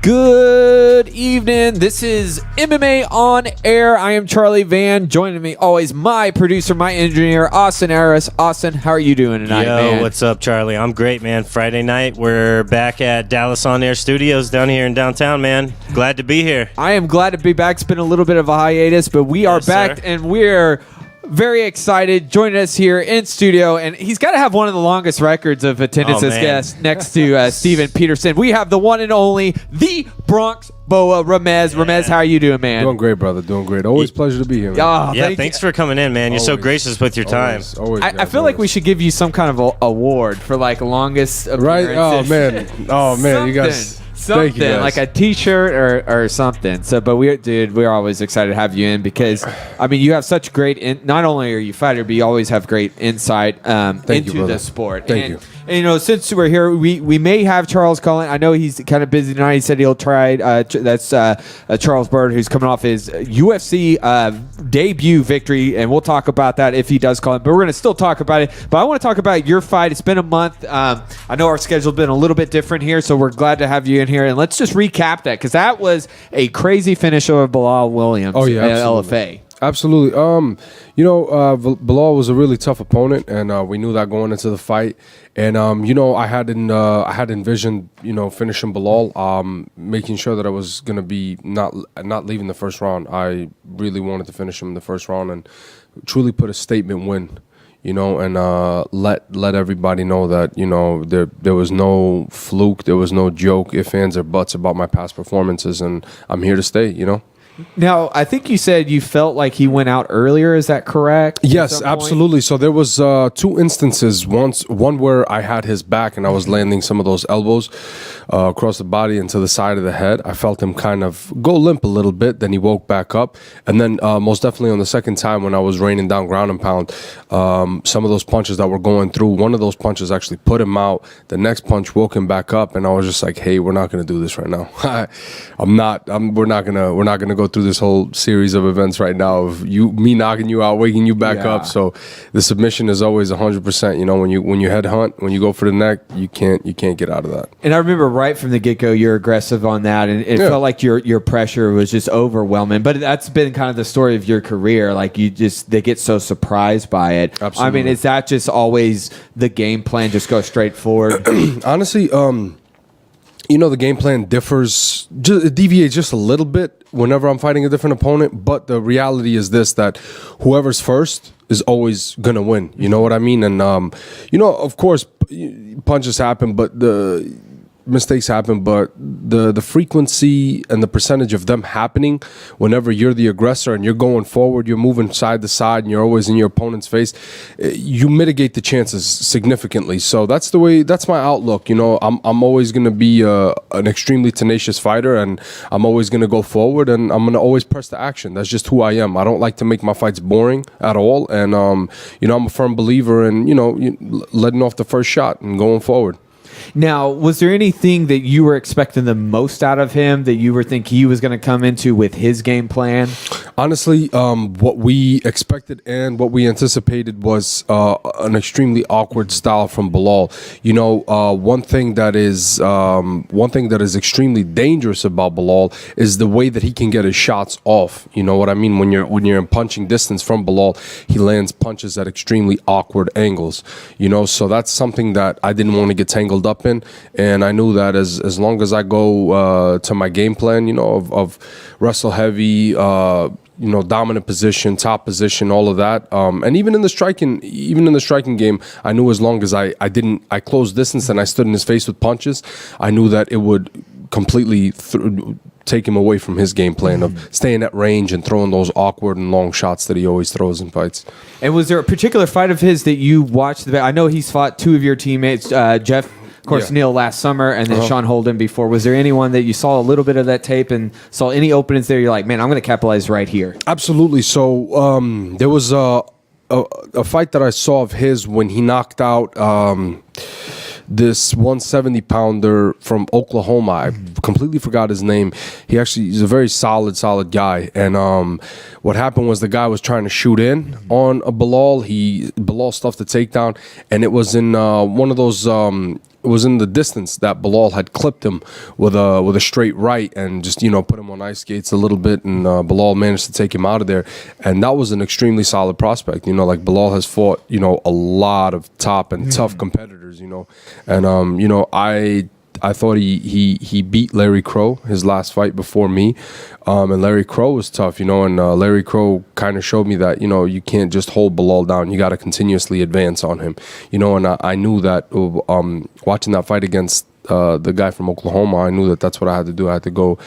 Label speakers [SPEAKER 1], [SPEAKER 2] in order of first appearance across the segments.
[SPEAKER 1] Good evening. This is MMA On Air. I am Charlie Vann. Joining me always my producer, my engineer, Austin Harris. Austin, how are you doing tonight, man?
[SPEAKER 2] What's up, Charlie? I'm great, man. Friday night, we're back at Dallas On Air Studios down here in downtown, man. Glad to be here.
[SPEAKER 1] I am glad to be back. It's been a little bit of a hiatus, but we are back, and we're very excited. Joining us here in studio, and he's got to have one of the longest records of attendance as guest next to Steven Peterson. We have the one and only, the Bronx Boa, Ramiz. Yeah. Ramiz, how are you doing, man?
[SPEAKER 3] Doing great, brother. Doing great. Always pleasure to be here, man.
[SPEAKER 2] Thanks for coming in, man. You're so gracious with your time.
[SPEAKER 3] Always,
[SPEAKER 1] I feel like we should give you some kind of award for like longest appearance.
[SPEAKER 3] Right? Oh man, you guys.
[SPEAKER 1] Something like a T-shirt or something. So, but we're always excited to have you in because, I mean, you have such great. Not only are you a fighter, but you always have great insight into the sport.
[SPEAKER 3] Thank you.
[SPEAKER 1] And, you know, since we're here, we may have Charles calling. I know he's kind of busy tonight. He said he'll try. That's Charles Bird, who's coming off his UFC debut victory, and we'll talk about that if he does call it. But we're going to still talk about it. But I want to talk about your fight. It's been a month. I know our schedule's been a little bit different here, so we're glad to have you in here. And let's just recap that because that was a crazy finish over Bilal Williams at LFA.
[SPEAKER 3] Absolutely. Bilal was a really tough opponent, and we knew that going into the fight. And I had envisioned, finishing Bilal, making sure that I was going to be not leaving the first round. I really wanted to finish him in the first round and truly put a statement win. And let everybody know that, there was no fluke, there was no joke, ifs, ands, or buts about my past performances, and I'm here to stay,
[SPEAKER 1] Now, I think you said you felt like he went out earlier. Is that correct?
[SPEAKER 3] Yes, absolutely. So there was two instances. One where I had his back and I was landing some of those elbows across the body and to the side of the head. I felt him kind of go limp a little bit. Then he woke back up. And then most definitely on the second time when I was raining down ground and pound, some of those punches that were going through, one of those punches actually put him out. The next punch woke him back up. And I was just like, hey, we're not going to do this right now. We're not going to go through this whole series of events right now of me knocking you out, waking you back up. So the submission is always 100%. When you head hunt, when you go for the neck, you can't get out of that.
[SPEAKER 1] And I remember right from the get-go, you're aggressive on that, and it felt like your pressure was just overwhelming. But that's been kind of the story of your career. Like they get so surprised by it.
[SPEAKER 3] Absolutely.
[SPEAKER 1] I mean, is that just always the game plan? Just go straight forward.
[SPEAKER 3] Honestly, the game plan deviates just a little bit whenever I'm fighting a different opponent. But the reality is this, that whoever's first is always going to win. You know what I mean? And, of course, punches happen, but the mistakes happen, but the frequency and the percentage of them happening whenever you're the aggressor and you're going forward, you're moving side to side, and you're always in your opponent's face, you mitigate the chances significantly. So that's my outlook. I'm always going to be an extremely tenacious fighter, and I'm always going to go forward, and I'm going to always press the action. That's just who I am. I don't like to make my fights boring at all, and I'm a firm believer in letting off the first shot and going forward.
[SPEAKER 1] Now, was there anything that you were expecting the most out of him that you were thinking he was going to come into with his game plan?
[SPEAKER 3] Honestly, what we expected and what we anticipated was an extremely awkward style from Bilal. One thing that is extremely dangerous about Bilal is the way that he can get his shots off. You know what I mean? When you're in punching distance from Bilal, he lands punches at extremely awkward angles. So that's something that I didn't want to get tangled up in, and I knew that as long as I go to my game plan, of wrestle heavy, dominant position, top position, all of that, and even in the striking game, I knew as long as I closed distance and I stood in his face with punches, I knew that it would completely take him away from his game plan of staying at range and throwing those awkward and long shots that he always throws in fights.
[SPEAKER 1] And was there a particular fight of his that you watched? I know he's fought two of your teammates, Jeff. Of course, Neil last summer, and then Sean Holden before. Was there anyone that you saw a little bit of that tape and saw any openings there? You're like, man, I'm going to capitalize right here.
[SPEAKER 3] Absolutely. So there was a fight that I saw of his when he knocked out this 170-pounder from Oklahoma. I completely forgot his name. He's a very solid guy. And what happened was the guy was trying to shoot in on a Bilal. Bilal stuffed the takedown, and it was in one of those the distance that Bilal had clipped him with a straight right and just put him on ice skates a little bit, and Bilal managed to take him out of there, and that was an extremely solid prospect. Like Bilal has fought a lot of top and tough competitors, and I thought he beat Larry Crow his last fight before me, and Larry Crow was tough, and Larry Crow kind of showed me that you can't just hold Bilal down. You got to continuously advance on him, and I knew that watching that fight against the guy from Oklahoma, I knew that that's what I had to do. I had to go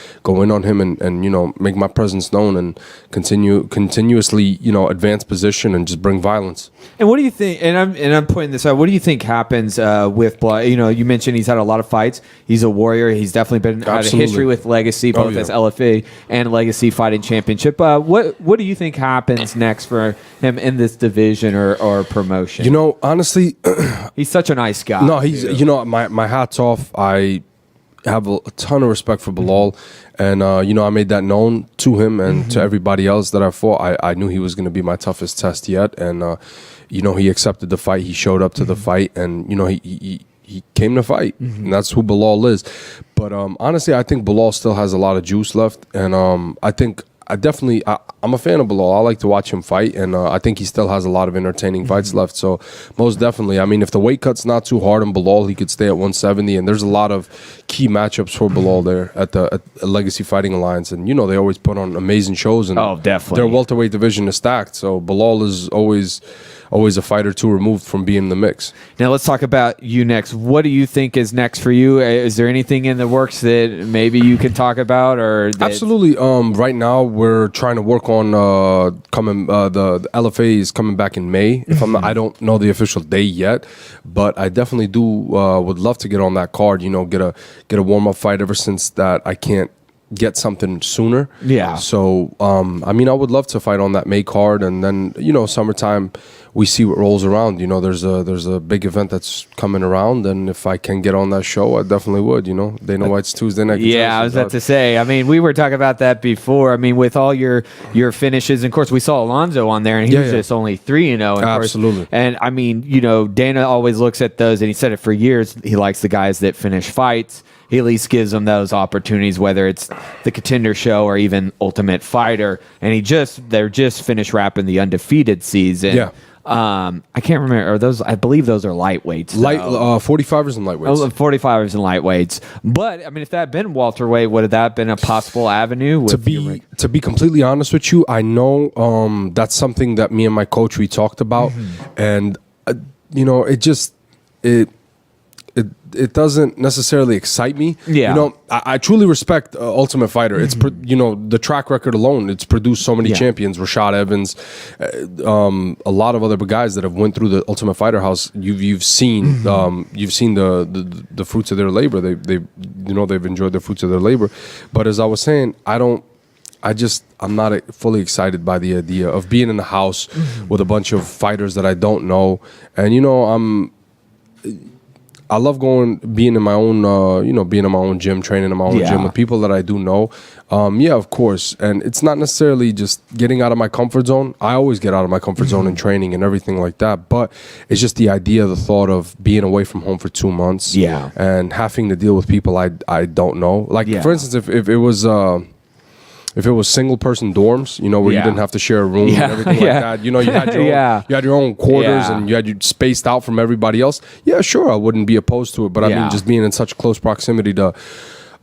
[SPEAKER 3] in on him and make my presence known and continuously advance position and just bring violence.
[SPEAKER 1] And what do you think? And I'm pointing this out. What do you think happens with Bilal? You mentioned he's had a lot of fights. He's a warrior. He's definitely had a history with Legacy, both as LFA and Legacy Fighting Championship. What do you think happens next for him in this division or promotion?
[SPEAKER 3] Honestly,
[SPEAKER 1] he's such a nice guy.
[SPEAKER 3] No, he's my hat's off. I have a ton of respect for Bilal, and I made that known to him and to everybody else that I fought. I knew he was going to be my toughest test yet, and he accepted the fight. He showed up to the fight, and he came to fight, and that's who Bilal is. But honestly, I think Bilal still has a lot of juice left, and I'm a fan of Bilal. I like to watch him fight, and I think he still has a lot of entertaining fights left. So most definitely, if the weight cut's not too hard on Bilal, he could stay at 170. And there's a lot of key matchups for Bilal there at the Legacy Fighting Alliance, and they always put on amazing shows. And
[SPEAKER 1] definitely,
[SPEAKER 3] their welterweight division is stacked. So Bilal is always a fight or two removed from being in the mix.
[SPEAKER 1] Now let's talk about you next. What do you think is next for you? Is there anything in the works that maybe you can talk about?
[SPEAKER 3] Absolutely. Right now we're trying to work on the LFA is coming back in May. If I don't know the official day yet, but I definitely would love to get on that card. Get a warm up fight. Ever since that, I can't get something sooner.
[SPEAKER 1] Yeah.
[SPEAKER 3] So, I would love to fight on that May card, and then summertime we see what rolls around. There's a big event that's coming around, and if I can get on that show, I definitely would. They know why it's Tuesday night.
[SPEAKER 1] Yeah, I was about to say. We were talking about that before. With all your finishes, and of course we saw Alonzo on there, and he was just only 3-0.
[SPEAKER 3] Absolutely.
[SPEAKER 1] And Dana always looks at those, and he said it for years. He likes the guys that finish fights. He at least gives them those opportunities, whether it's the Contender Show or even Ultimate Fighter. And they're just finished wrapping the undefeated season.
[SPEAKER 3] Yeah.
[SPEAKER 1] I can't remember. Are those? I believe those are lightweights.
[SPEAKER 3] 45ers and lightweights.
[SPEAKER 1] Oh, 45ers and lightweights. But if that had been welterweight, would have that been a possible avenue?
[SPEAKER 3] To be completely honest with you, I know that's something that me and my coach we talked about, and it doesn't necessarily excite me.
[SPEAKER 1] Yeah.
[SPEAKER 3] I truly respect Ultimate Fighter. It's the track record alone. It's produced so many champions. Rashad Evans, a lot of other guys that have went through the Ultimate Fighter house. You've seen the fruits of their labor. They've enjoyed the fruits of their labor. But as I was saying, I'm not fully excited by the idea of being in the house with a bunch of fighters that I don't know. And I love being in my own gym, training in my own gym with people that I do know. Of course. And it's not necessarily just getting out of my comfort zone. I always get out of my comfort zone in training and everything like that. But it's just the idea, the thought of being away from home for 2 months and having to deal with people I don't know. For instance, if it was... if it was single person dorms, where you didn't have to share a room and everything like that, you had your own quarters and you had you spaced out from everybody else. Yeah, sure, I wouldn't be opposed to it, but just being in such close proximity to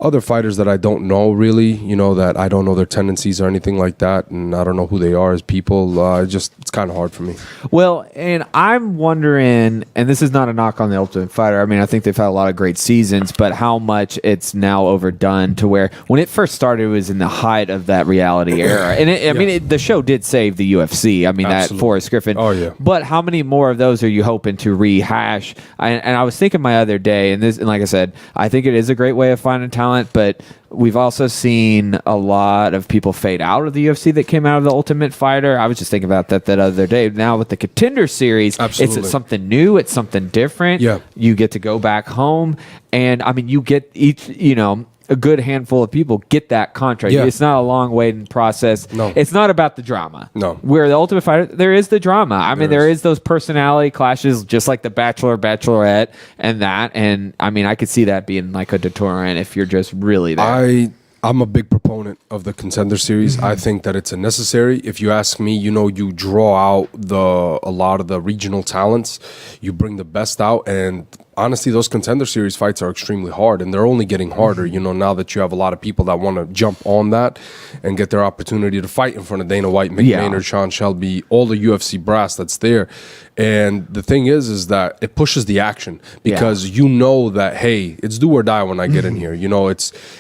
[SPEAKER 3] other fighters that I don't know really, that I don't know their tendencies or anything like that, and I don't know who they are as people. It's kind of hard for me.
[SPEAKER 1] Well, and I'm wondering, and this is not a knock on the Ultimate Fighter. I think they've had a lot of great seasons, but how much it's now overdone to where when it first started, it was in the height of that reality era. And the show did save the UFC. That Forrest Griffin.
[SPEAKER 3] Oh yeah.
[SPEAKER 1] But how many more of those are you hoping to rehash? And I was thinking my other day, and like I said, I think it is a great way of finding talent. But we've also seen a lot of people fade out of the UFC that came out of the Ultimate Fighter. I was just thinking about that other day. Now with the Contender Series, it's something new. It's something different.
[SPEAKER 3] Yeah.
[SPEAKER 1] You get to go back home. And, you get each, a good handful of people get that contract.
[SPEAKER 3] Yeah.
[SPEAKER 1] It's not a long waiting process.
[SPEAKER 3] No.
[SPEAKER 1] It's not about the drama.
[SPEAKER 3] No.
[SPEAKER 1] Where the Ultimate Fighter, there is the drama. I mean, there is those personality clashes, just like the Bachelor, Bachelorette, and that. And I mean, I could see that being like a deterrent if you're just really there.
[SPEAKER 3] I'm a big proponent of the Contender Series. I think that it's a necessary. If you ask me, you draw out a lot of the regional talents, you bring the best out, and honestly, those Contender Series fights are extremely hard, and they're only getting harder. Now that you have a lot of people that want to jump on that and get their opportunity to fight in front of Dana White, Mick Maynard, Sean Shelby, all the UFC brass that's there. And the thing is that it pushes the action because that, hey, it's do or die when I get in here.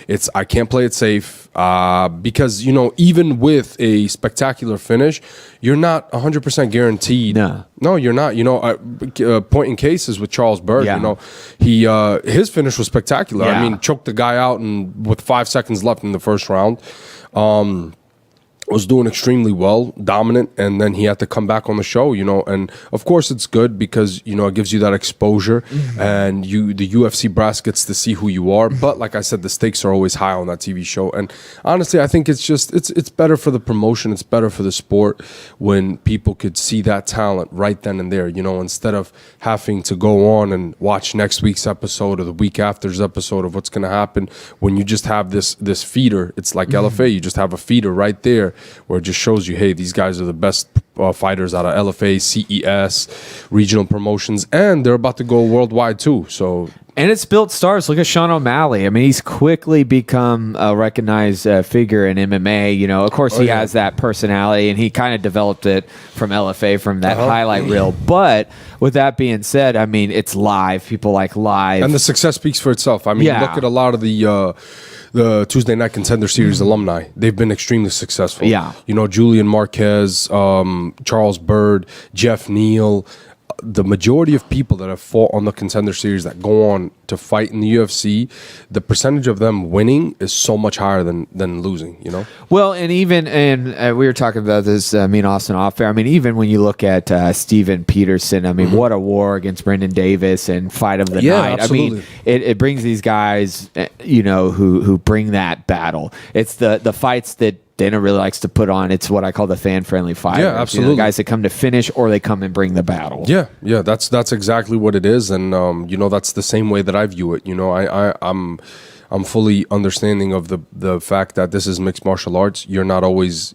[SPEAKER 3] It's I can't play it safe because even with a spectacular finish, you're not 100% guaranteed. No, you're not. Point in cases with Charles Bird. He his finish was spectacular. I mean, choked the guy out and with 5 seconds left in the first round. Was doing extremely well, dominant, and then he had to come back on the show, and of course it's good because, it gives you that exposure and the UFC brass gets to see who you are. But like I said, the stakes are always high on that TV show. And honestly, I think it's better for the promotion. It's better for the sport when people could see that talent right then and there, instead of having to go on and watch next week's episode or the week after's episode of what's going to happen. When you just have this feeder, it's like LFA, you just have a feeder right there where it just shows you, hey, these guys are the best fighters out of LFA, CES, regional promotions, and they're about to go worldwide too. So,
[SPEAKER 1] and it's built stars. Look at Sean O'Malley. I mean, he's quickly become a recognized figure in MMA. Of course, he has that personality, and he kind of developed it from LFA, from that highlight reel. But with that being said, I mean, it's live. People like live.
[SPEAKER 3] And the success speaks for itself. I mean, look at a lot of the Tuesday Night Contender Series alumni. They've been extremely successful. Julian Marquez, Charles Bird, Jeff Neal. The majority of people that have fought on the Contender Series that go on to fight in the UFC, the percentage of them winning is so much higher than losing,
[SPEAKER 1] Well, and even, we were talking about this, Austin off air. I mean, even when you look at Steven Peterson, I mean, what a war against Brendan Davis and fight of the night.
[SPEAKER 3] Absolutely.
[SPEAKER 1] I mean, it brings these guys, who bring that battle. It's the fights that Dana really likes to put on. It's what I call the fan-friendly fighters.
[SPEAKER 3] Yeah, absolutely.
[SPEAKER 1] The guys that come to finish or they come and bring the battle.
[SPEAKER 3] Yeah, that's exactly what it is, and that's the same way that I view it. I'm fully understanding of the fact that this is mixed martial arts. You're not always.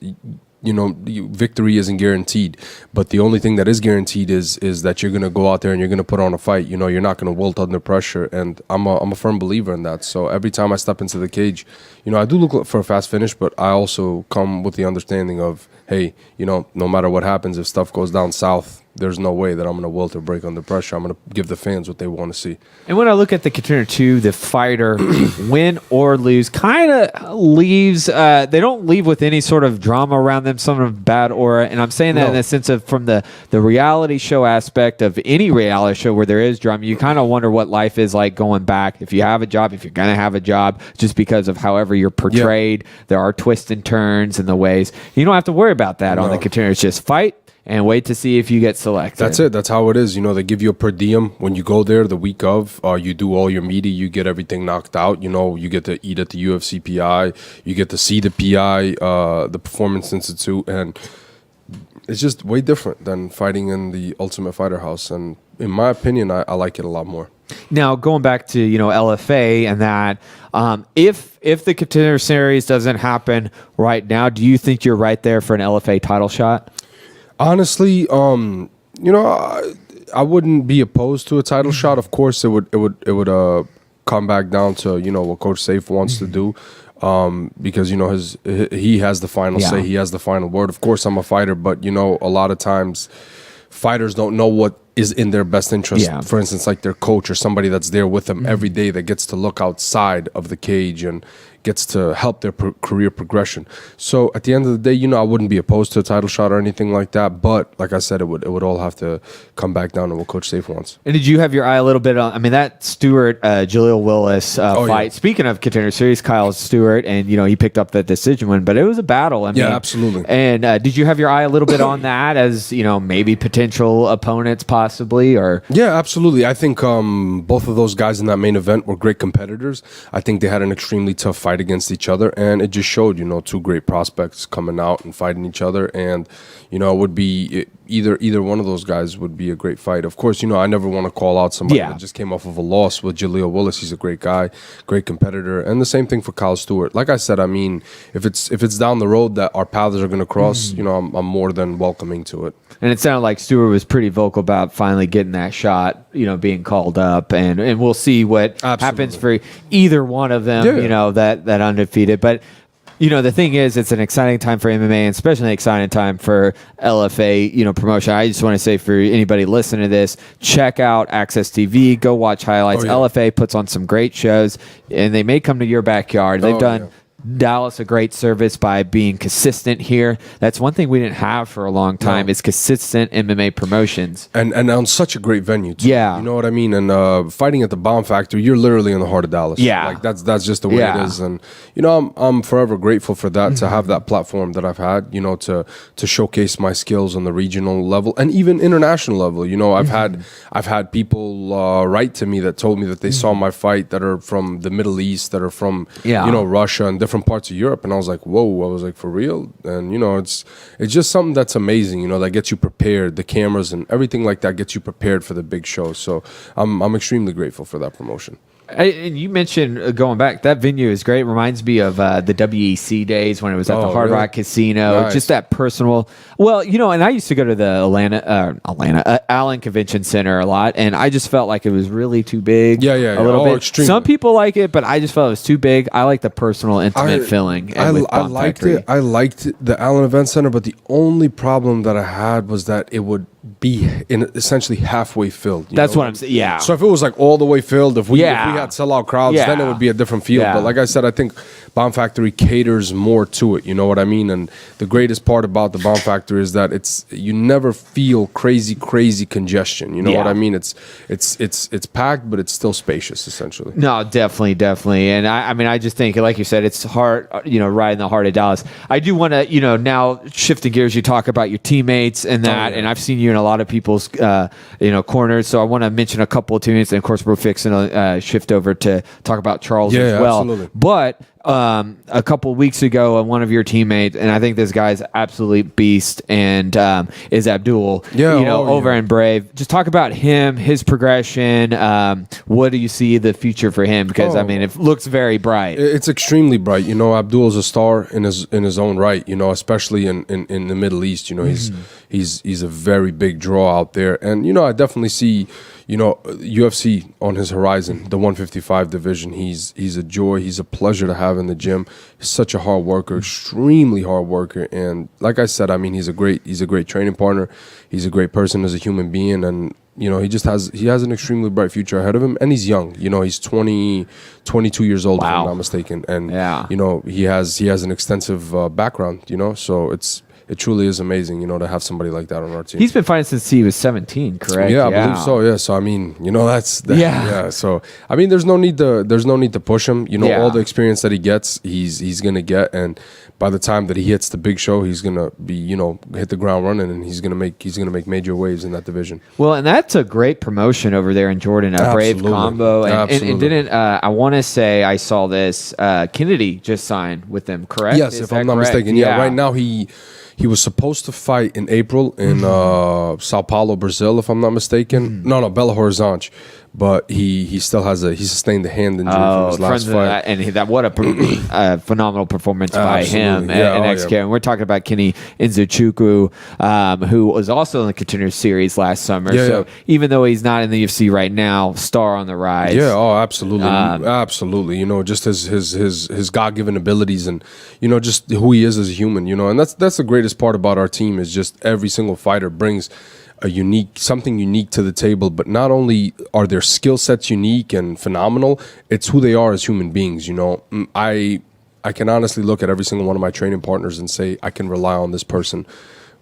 [SPEAKER 3] Victory isn't guaranteed, but the only thing that is guaranteed is that you're going to go out there and you're going to put on a fight. You're not going to wilt under pressure, and I'm a firm believer in that. So every time I step into the cage, I do look for a fast finish, but I also come with the understanding of, hey, no matter what happens, if stuff goes down south, there's no way that I'm going to wilt or break under pressure. I'm going to give the fans what they want to see.
[SPEAKER 1] And when I look at the Contender 2, the fighter, win or lose, kind of leaves, they don't leave with any sort of drama around them, some of bad aura. And I'm saying that in the sense of from the reality show aspect of any reality show where there is drama, you kind of wonder what life is like going back. If you have a job, if you're going to have a job, just because of however you're portrayed, there are twists and turns in the ways. You don't have to worry about that on the Contender. It's just fight and wait to see if you get selected.
[SPEAKER 3] That's it. That's how it is. They give you a per diem when you go there the week of. You do all your media. You get everything knocked out. You get to eat at the UFC PI. You get to see the PI, the Performance Institute. And it's just way different than fighting in the Ultimate Fighter House. And in my opinion, I like it a lot more.
[SPEAKER 1] Now, going back to, LFA and that, if the Contender Series doesn't happen right now, do you think you're right there for an LFA title shot?
[SPEAKER 3] Honestly, I wouldn't be opposed to a title shot. Of course, it would come back down to what Coach Safe wants to do, because he has the final say. He has the final word. Of course, I'm a fighter, but a lot of times fighters don't know what is in their best interest. For instance, like their coach or somebody that's there with them every day that gets to look outside of the cage and gets to help their career progression. So at the end of the day, you know, I wouldn't be opposed to a title shot or anything like that. But like I said, it would all have to come back down to what Coach Safe wants.
[SPEAKER 1] And did you have your eye a little bit on? I mean, that Stewart Jaleel Willis fight.
[SPEAKER 3] Yeah.
[SPEAKER 1] Speaking of Contender Series, Kyle Stewart, and you know he picked up that decision win, but it was a battle. I mean,
[SPEAKER 3] absolutely.
[SPEAKER 1] And did you have your eye a little bit on that as you know maybe potential opponents possibly or?
[SPEAKER 3] Yeah, absolutely. I think both of those guys in that main event were great competitors. I think they had an extremely tough fight against each other, and it just showed, you know, two great prospects coming out and fighting each other, and you know, it would be either one of those guys would be a great fight. Of course, you know, I never want to call out somebody that just came off of a loss with Jaleel Willis. He's a great guy, great competitor, and the same thing for Kyle Stewart. Like I said, I mean, if it's down the road that our paths are going to cross, you know, I'm more than welcoming to it.
[SPEAKER 1] And it sounded like Stewart was pretty vocal about finally getting that shot, you know, being called up, and we'll see what happens for either one of them, you know, that undefeated. But you know, the thing is, it's an exciting time for MMA, and especially an exciting time for LFA, you know, promotion. I just want to say for anybody listening to this, check out Access TV, go watch highlights. LFA puts on some great shows, and they may come to your backyard. They've done Dallas a great service by being consistent here. That's one thing we didn't have for a long time is consistent MMA promotions.
[SPEAKER 3] And on such a great venue too.
[SPEAKER 1] Yeah.
[SPEAKER 3] You know what I mean? And fighting at the Bomb Factory, you're literally in the heart of Dallas.
[SPEAKER 1] Yeah.
[SPEAKER 3] Like that's just the way it is. And you know, I'm forever grateful for that, to have that platform that I've had, you know, to showcase my skills on the regional level and even international level. You know, I've had people write to me that told me that they saw my fight that are from the Middle East, that are from you know, Russia and different parts of Europe, and I was like, whoa, I was like, for real? And you know, it's just something that's amazing, you know, that gets you prepared. The cameras and everything like that gets you prepared for the big show. So I'm extremely grateful for that promotion.
[SPEAKER 1] And you mentioned going back, that venue is great. It reminds me of the WEC days when it was at the Hard Rock Casino.
[SPEAKER 3] Nice.
[SPEAKER 1] Just that personal. Well, you know, and I used to go to the Allen Convention Center a lot, and I just felt like it was really too big.
[SPEAKER 3] Yeah.
[SPEAKER 1] A little bit.
[SPEAKER 3] Extremely.
[SPEAKER 1] Some people like it, but I just felt it was too big. I like the personal, intimate feeling.
[SPEAKER 3] I liked it. I liked the Allen Event Center, but the only problem that I had was that it would be essentially halfway filled.
[SPEAKER 1] That's what I'm saying. Yeah.
[SPEAKER 3] So if it was like all the way filled, if we had sellout crowds, then it would be a different feel. But like I said, I think Bomb Factory caters more to it. You know what I mean? And the greatest part about the Bomb Factory is that you never feel crazy congestion. You know what I mean? It's packed, but it's still spacious essentially.
[SPEAKER 1] No, definitely. And I mean, I just think, like you said, it's hard, you know, right in the heart of Dallas. I do want to, you know, now shifting gears, you talk about your teammates and that, and I've seen you in a lot of people's, you know, corners. So I want to mention a couple of teammates, and of course, we're fixing to shift over to talk about Charles as well.
[SPEAKER 3] Absolutely.
[SPEAKER 1] But a couple of weeks ago, one of your teammates, and I think this guy's absolutely beast, and is Abdul. Over in Brave. Just talk about him, his progression. What do you see the future for him? Because I mean, it looks very bright.
[SPEAKER 3] It's extremely bright. You know, Abdul's a star in his own right. You know, especially in the Middle East. You know, he's a very big draw out there, and you know, I definitely see, you know, UFC on his horizon, the 155 division. He's a joy. He's a pleasure to have in the gym. He's such a hard worker, extremely hard worker. And like I said, I mean, he's a great training partner. He's a great person as a human being. And, you know, he has an extremely bright future ahead of him. And he's young. You know, he's 22 years old, if I'm not mistaken. And, you know, he has an extensive background, you know, so it truly is amazing, you know, to have somebody like that on our team.
[SPEAKER 1] He's been fighting since he was 17, correct?
[SPEAKER 3] Yeah, I believe so. Yeah, so I mean, you know, yeah. So I mean, there's no need to push him. You know, all the experience that he gets, he's gonna get, and by the time that he hits the big show, he's gonna be, you know, hit the ground running, and he's gonna make major waves in that division.
[SPEAKER 1] Well, and that's a great promotion over there in Jordan, a Brave combo, and didn't I want to say I saw this Kennedy just signed with them, correct?
[SPEAKER 3] Yes, if I'm not mistaken. Yeah, right now he was supposed to fight in April in Sao Paulo, Brazil, if I'm not mistaken. No, Belo Horizonte. But he still he sustained the hand injury from his last fight.
[SPEAKER 1] What a phenomenal performance by him and XK. And we're talking about Kenny Nzechukwu, who was also in the Contender Series last summer. Even though he's not in the UFC right now, star on the rise.
[SPEAKER 3] Yeah, absolutely. Absolutely. You know, just his God-given abilities and, you know, just who he is as a human, you know. And that's the greatest part about our team is just every single fighter brings something unique to the table, but not only are their skill sets unique and phenomenal, it's who they are as human beings. You know, I can honestly look at every single one of my training partners and say I can rely on this person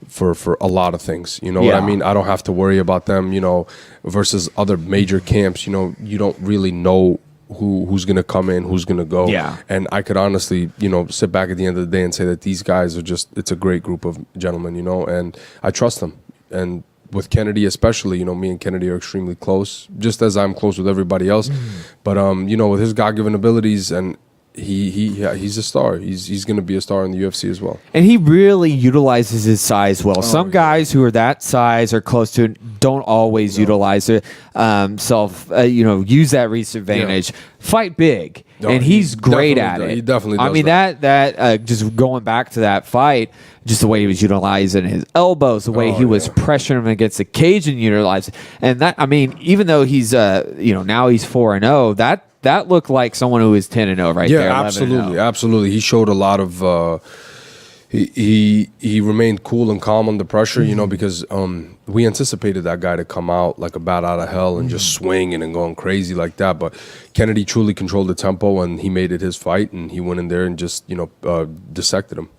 [SPEAKER 3] for a lot of things. You know what I mean? I don't have to worry about them, you know, versus other major camps. You know, you don't really know who's going to come in, who's going to go.
[SPEAKER 1] Yeah.
[SPEAKER 3] And I could honestly, you know, sit back at the end of the day and say that these guys are just, it's a great group of gentlemen, you know, and I trust them. And with Kennedy especially, you know, me and Kennedy are extremely close, just as I'm close with everybody else. But, you know, with his God-given abilities, and he's a star. He's going to be a star in the UFC as well.
[SPEAKER 1] And he really utilizes his size well. Some guys who are that size or close to it don't always utilize it, use that reach advantage. Fight big. And he's great at it.
[SPEAKER 3] He definitely does.
[SPEAKER 1] I mean, that just going back to that fight, just the way he was utilizing his elbows, the way he was pressuring him against the cage and utilizing. And that, I mean, even though he's, now he's 4-0, that looked like someone who is 10-0 right there.
[SPEAKER 3] Yeah, absolutely. He showed a lot of. He remained cool and calm under pressure, you know, because we anticipated that guy to come out like a bat out of hell and just swinging and going crazy like that. But Kennedy truly controlled the tempo, and he made it his fight, and he went in there and just dissected him.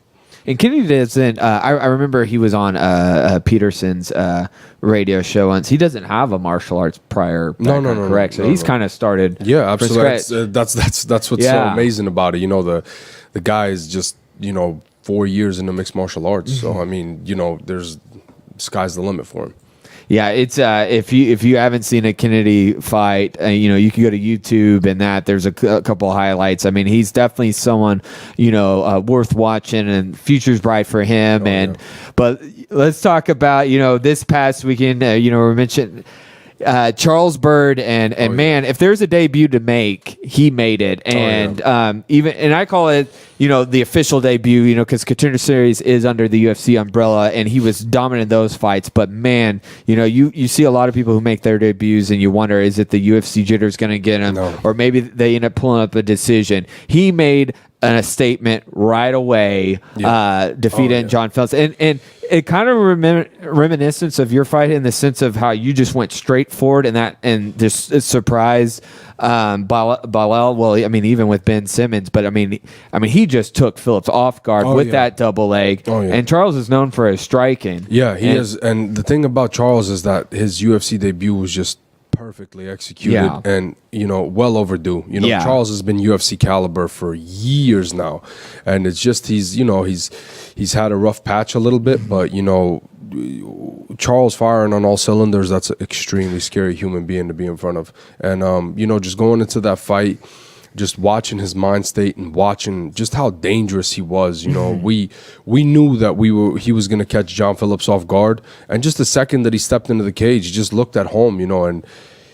[SPEAKER 1] And Kennedy doesn't. I remember he was on Peterson's radio show once. He doesn't have a martial arts prior background, correct? So he's kind of started.
[SPEAKER 3] Yeah, absolutely. That's what's so amazing about it. You know, the guy is just 4 years into mixed martial arts. So I mean, there's sky's the limit for him.
[SPEAKER 1] Yeah, it's if you haven't seen a Kennedy fight, you can go to YouTube and there's a couple of highlights. I mean, he's definitely someone worth watching, and future's bright for him. But let's talk about this past weekend. We mentioned Charles Byrd, and man, if there's a debut to make, he made it. And and I call it the official debut, because Contender Series is under the UFC umbrella, and he was dominant in those fights. But man, you see a lot of people who make their debuts, and you wonder, is it the UFC jitters going to get him, or maybe they end up pulling up a decision. He made a statement right away, defeating John Phillips, and it kind of reminiscence of your fight in the sense of how you just went straight forward and just surprised Balal. Well, I mean, even with Ben Simmons, but I mean, he just took Phillips off guard with that double leg. And Charles is known for his striking.
[SPEAKER 3] Yeah, he is. And the thing about Charles is that his UFC debut was just perfectly executed and well overdue. Charles has been UFC caliber for years now, and it's just he's had a rough patch a little bit, but Charles firing on all cylinders, that's an extremely scary human being to be in front of. And just going into that fight, just watching his mind state and watching just how dangerous he was. We knew that he was going to catch John Phillips off guard, and just the second that he stepped into the cage, he just looked at home, and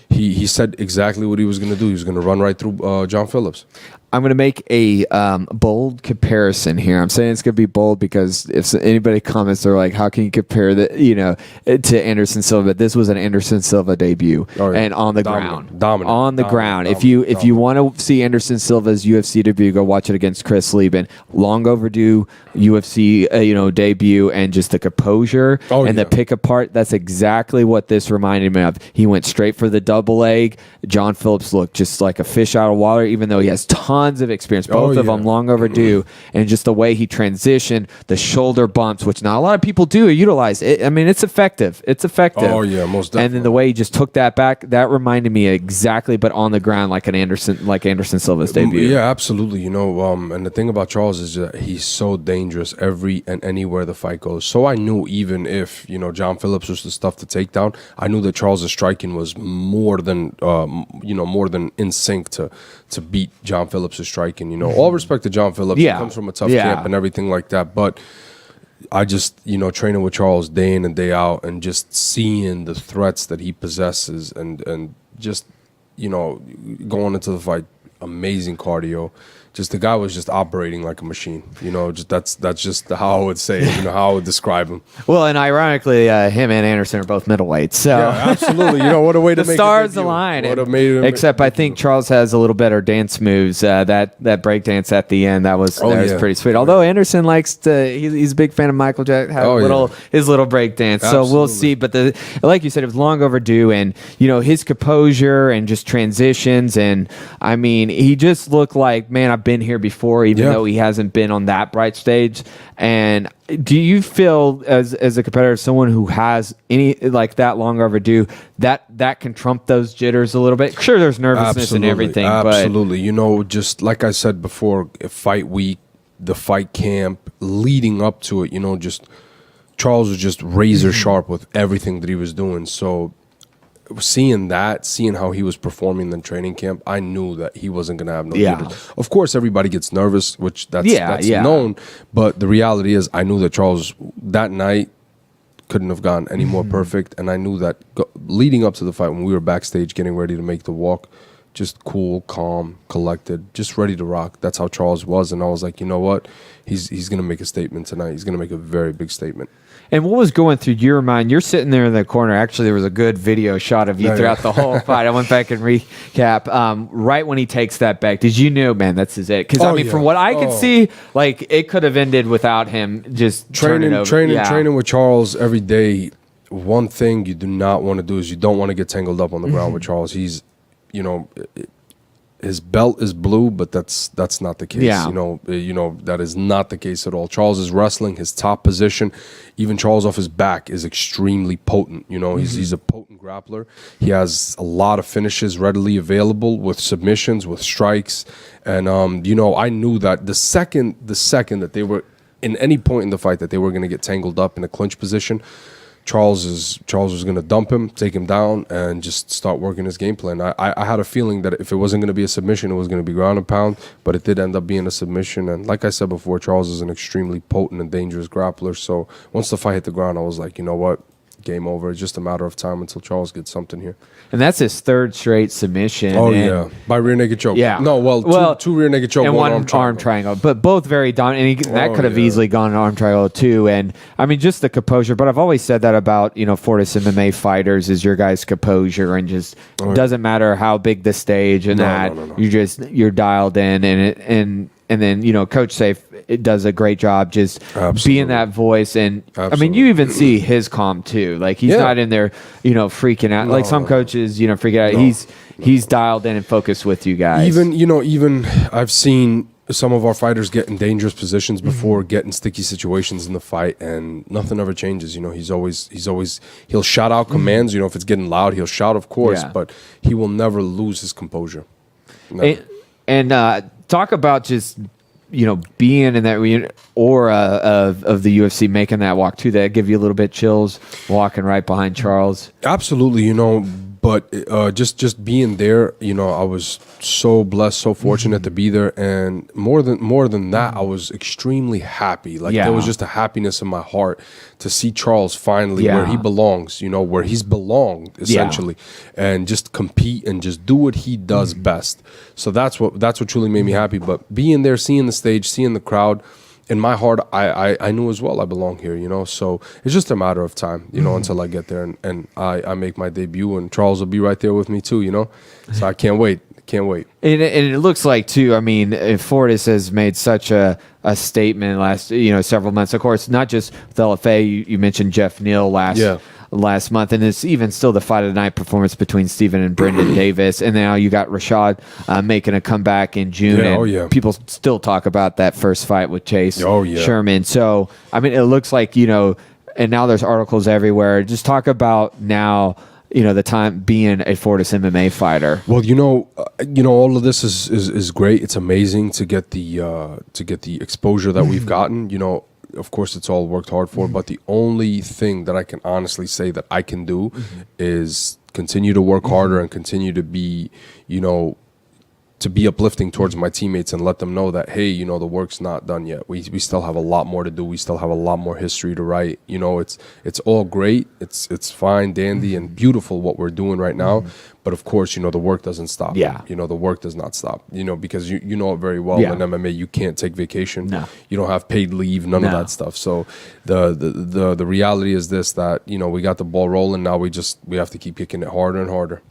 [SPEAKER 3] he said exactly what he was going to do. He was going to run right through John Phillips.
[SPEAKER 1] I'm going to make a bold comparison here. I'm saying it's going to be bold because if anybody comments, they're like, "How can you compare to Anderson Silva?" This was an Anderson Silva debut, and on the ground, on the ground. If you want to see Anderson Silva's UFC debut, go watch it against Chris Lieben. Long overdue UFC debut, and just the composure the pick apart. That's exactly what this reminded me of. He went straight for the double leg. John Phillips looked just like a fish out of water, even though he has tons of experience, both of them long overdue, and just the way he transitioned, the shoulder bumps, which not a lot of people do or utilize. I mean, it's effective. It's effective.
[SPEAKER 3] Oh yeah, most definitely.
[SPEAKER 1] And then the way he just took that back, that reminded me exactly, but on the ground, like Anderson Silva's debut.
[SPEAKER 3] Yeah, absolutely. And the thing about Charles is that he's so dangerous every and anywhere the fight goes. So I knew even if John Phillips was the stuff to take down, I knew that Charles' striking was more than in sync to beat John Phillips' striking. All respect to John Phillips. He comes from a tough camp and everything like that. But I just, training with Charles day in and day out and just seeing the threats that he possesses and just, going into the fight, amazing cardio. Just the guy was just operating like a machine. That's just how I would say it, how I would describe him.
[SPEAKER 1] Well, and ironically, him and Anderson are both middleweights. So
[SPEAKER 3] yeah, absolutely. What a way to make
[SPEAKER 1] stars align. Except I think Charles has a little better dance moves. That break dance at the end, that was pretty sweet. Although Anderson likes he's a big fan of Michael Jackson. His little break dance.
[SPEAKER 3] Absolutely.
[SPEAKER 1] So we'll see. But like you said, it was long overdue, and his composure and just transitions, and I mean, he just looked like, man, been here before, even though he hasn't been on that bright stage. And do you feel as a competitor, someone who has any like that long overdue, that can trump those jitters a little bit? Sure, there's nervousness and everything.
[SPEAKER 3] Absolutely. You know, just like I said before, fight week, the fight camp, leading up to it, you know, just Charles was just razor sharp with everything that he was doing. So seeing how he was performing in training camp, I knew that he wasn't going to have no jitters. Of course, everybody gets nervous, which that's known. But the reality is, I knew that Charles that night couldn't have gone any more perfect. And I knew that leading up to the fight, when we were backstage getting ready to make the walk, just cool, calm, collected, just ready to rock. That's how Charles was. And I was like, you know what? He's going to make a statement tonight. He's going to make a very big statement.
[SPEAKER 1] And what was going through your mind? You're sitting there in the corner. Actually, there was a good video shot of you throughout the whole fight. I went back and recap. Right when he takes that back, did you know, man, this is it? Because, I mean, from what I could see, like, it could have ended without him just training
[SPEAKER 3] with Charles every day. One thing you do not want to do is you don't want to get tangled up on the ground with Charles. He's, you know, his belt is blue, but that's not the case. You know that is not the case at all. Charles is wrestling his top position. Even Charles off his back is extremely potent. You know, he's a potent grappler. He has a lot of finishes readily available with submissions, with strikes, and you know, I knew that the second that they were in any point in the fight that they were going to get tangled up in a clinch position, Charles was going to dump him, take him down, and just start working his game plan. I had a feeling that if it wasn't going to be a submission, it was going to be ground and pound, but it did end up being a submission. And like I said before, Charles is an extremely potent and dangerous grappler. So once the fight hit the ground, I was like, you know what? Game over. It's just a matter of time until Charles gets something here.
[SPEAKER 1] And that's his third straight submission.
[SPEAKER 3] Oh, yeah. By rear naked choke.
[SPEAKER 1] Yeah.
[SPEAKER 3] No, two rear naked choke,
[SPEAKER 1] and one arm triangle. But both very dominant. And that could have easily gone an arm triangle, too. And, I mean, just the composure. But I've always said that about, you know, Fortis MMA fighters is your guys' composure. And just doesn't matter how big the stage and you're dialed in. And then, you know, Coach Safe does a great job just being that voice. And, I mean, you even see his calm, too. Like, he's not in there, you know, freaking out. Like some coaches, you know, freak out. He's dialed in and focused with you guys.
[SPEAKER 3] Even I've seen some of our fighters get in dangerous positions before, get in sticky situations in the fight, and nothing ever changes. You know, he'll shout out commands. You know, if it's getting loud, he'll shout, of course, but he will never lose his composure.
[SPEAKER 1] Talk about just, you know, being in that aura of the UFC, making that walk too. That give you a little bit chills, walking right behind Charles.
[SPEAKER 3] Absolutely, you know. But just being there, you know, I was so blessed, so fortunate to be there, and more than that, I was extremely happy. Like there was just a happiness in my heart to see Charles finally where he belongs, you know, where he's belonged essentially, and just compete and just do what he does best. So that's what truly made me happy. But being there, seeing the stage, seeing the crowd. In my heart, I knew as well I belong here, you know. So it's just a matter of time, you know, until I get there and I make my debut, and Charles will be right there with me too, you know. So I can't wait. Can't wait. And
[SPEAKER 1] it looks like too. I mean, Fortis has made such a statement last, you know, several months. Of course, not just with LFA. You mentioned Jeff Neal last month, and it's even still the fight of the night performance between Steven and Brendan Davis, and now you got Rashad making a comeback in June. People still talk about that first fight with Chase Sherman. So I mean, it looks like, you know, and now there's articles everywhere. Just talk about now, you know, the time being a Fortis MMA fighter.
[SPEAKER 3] Well, you know, all of this is great. It's amazing to get the exposure that we've gotten. You know, of course, it's all worked hard for, but the only thing that I can honestly say that I can do is continue to work harder and continue to be, you know, to be uplifting towards my teammates and let them know that, hey, you know, the work's not done yet. We still have a lot more to do. We still have a lot more history to write. You know, it's all great. It's fine, dandy, and beautiful what we're doing right now. But of course, you know, the work doesn't stop.
[SPEAKER 1] Yeah.
[SPEAKER 3] You know, the work does not stop. You know, because you know it very well. In MMA, you can't take vacation.
[SPEAKER 1] No.
[SPEAKER 3] You don't have paid leave. None of that stuff. So the reality is this: that, you know, we got the ball rolling. Now we have to keep kicking it harder and harder.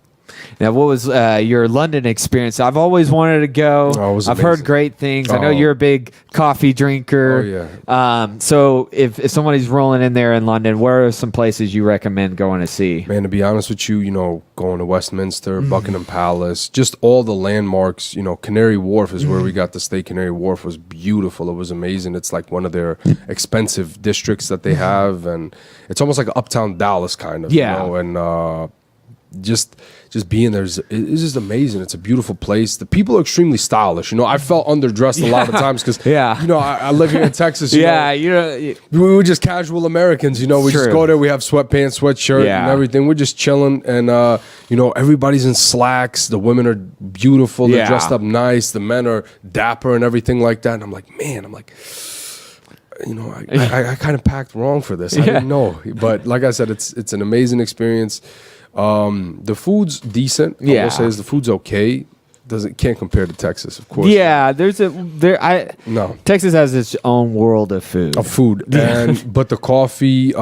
[SPEAKER 1] Now, what was your London experience? I've always wanted to go.
[SPEAKER 3] Oh, it was
[SPEAKER 1] I've
[SPEAKER 3] amazing.
[SPEAKER 1] heard great things. I know
[SPEAKER 3] Oh.
[SPEAKER 1] you're a big coffee drinker.
[SPEAKER 3] Oh, yeah.
[SPEAKER 1] So if somebody's rolling in there in London, where are some places you recommend going to see?
[SPEAKER 3] Man, to be honest with you, going to Westminster,
[SPEAKER 1] Mm-hmm.
[SPEAKER 3] Buckingham Palace, just all the landmarks. Canary Wharf is where we got to stay. Canary Wharf was beautiful. It was amazing. It's like one of their expensive districts that they have, and it's almost like uptown Dallas kind of.
[SPEAKER 1] Yeah.
[SPEAKER 3] And just being there is just amazing. It's a beautiful place. The people are extremely stylish. I felt underdressed a lot of times because
[SPEAKER 1] Yeah.
[SPEAKER 3] I live here in Texas.
[SPEAKER 1] Yeah,
[SPEAKER 3] we were just casual Americans. We just
[SPEAKER 1] True.
[SPEAKER 3] go there. We have sweatpants, sweatshirt,
[SPEAKER 1] Yeah.
[SPEAKER 3] and everything. We're just chilling, and everybody's in slacks. The women are beautiful. They're
[SPEAKER 1] Yeah.
[SPEAKER 3] dressed up nice. The men are dapper and everything like that. And I'm like, man, I kind of packed wrong for this. I didn't know, but like I said, it's an amazing experience. The food's decent. I
[SPEAKER 1] Yeah.
[SPEAKER 3] will say the food's okay. Can't compare to Texas, of course.
[SPEAKER 1] Yeah,
[SPEAKER 3] No.
[SPEAKER 1] Texas has its own world of food.
[SPEAKER 3] Of food, but the coffee,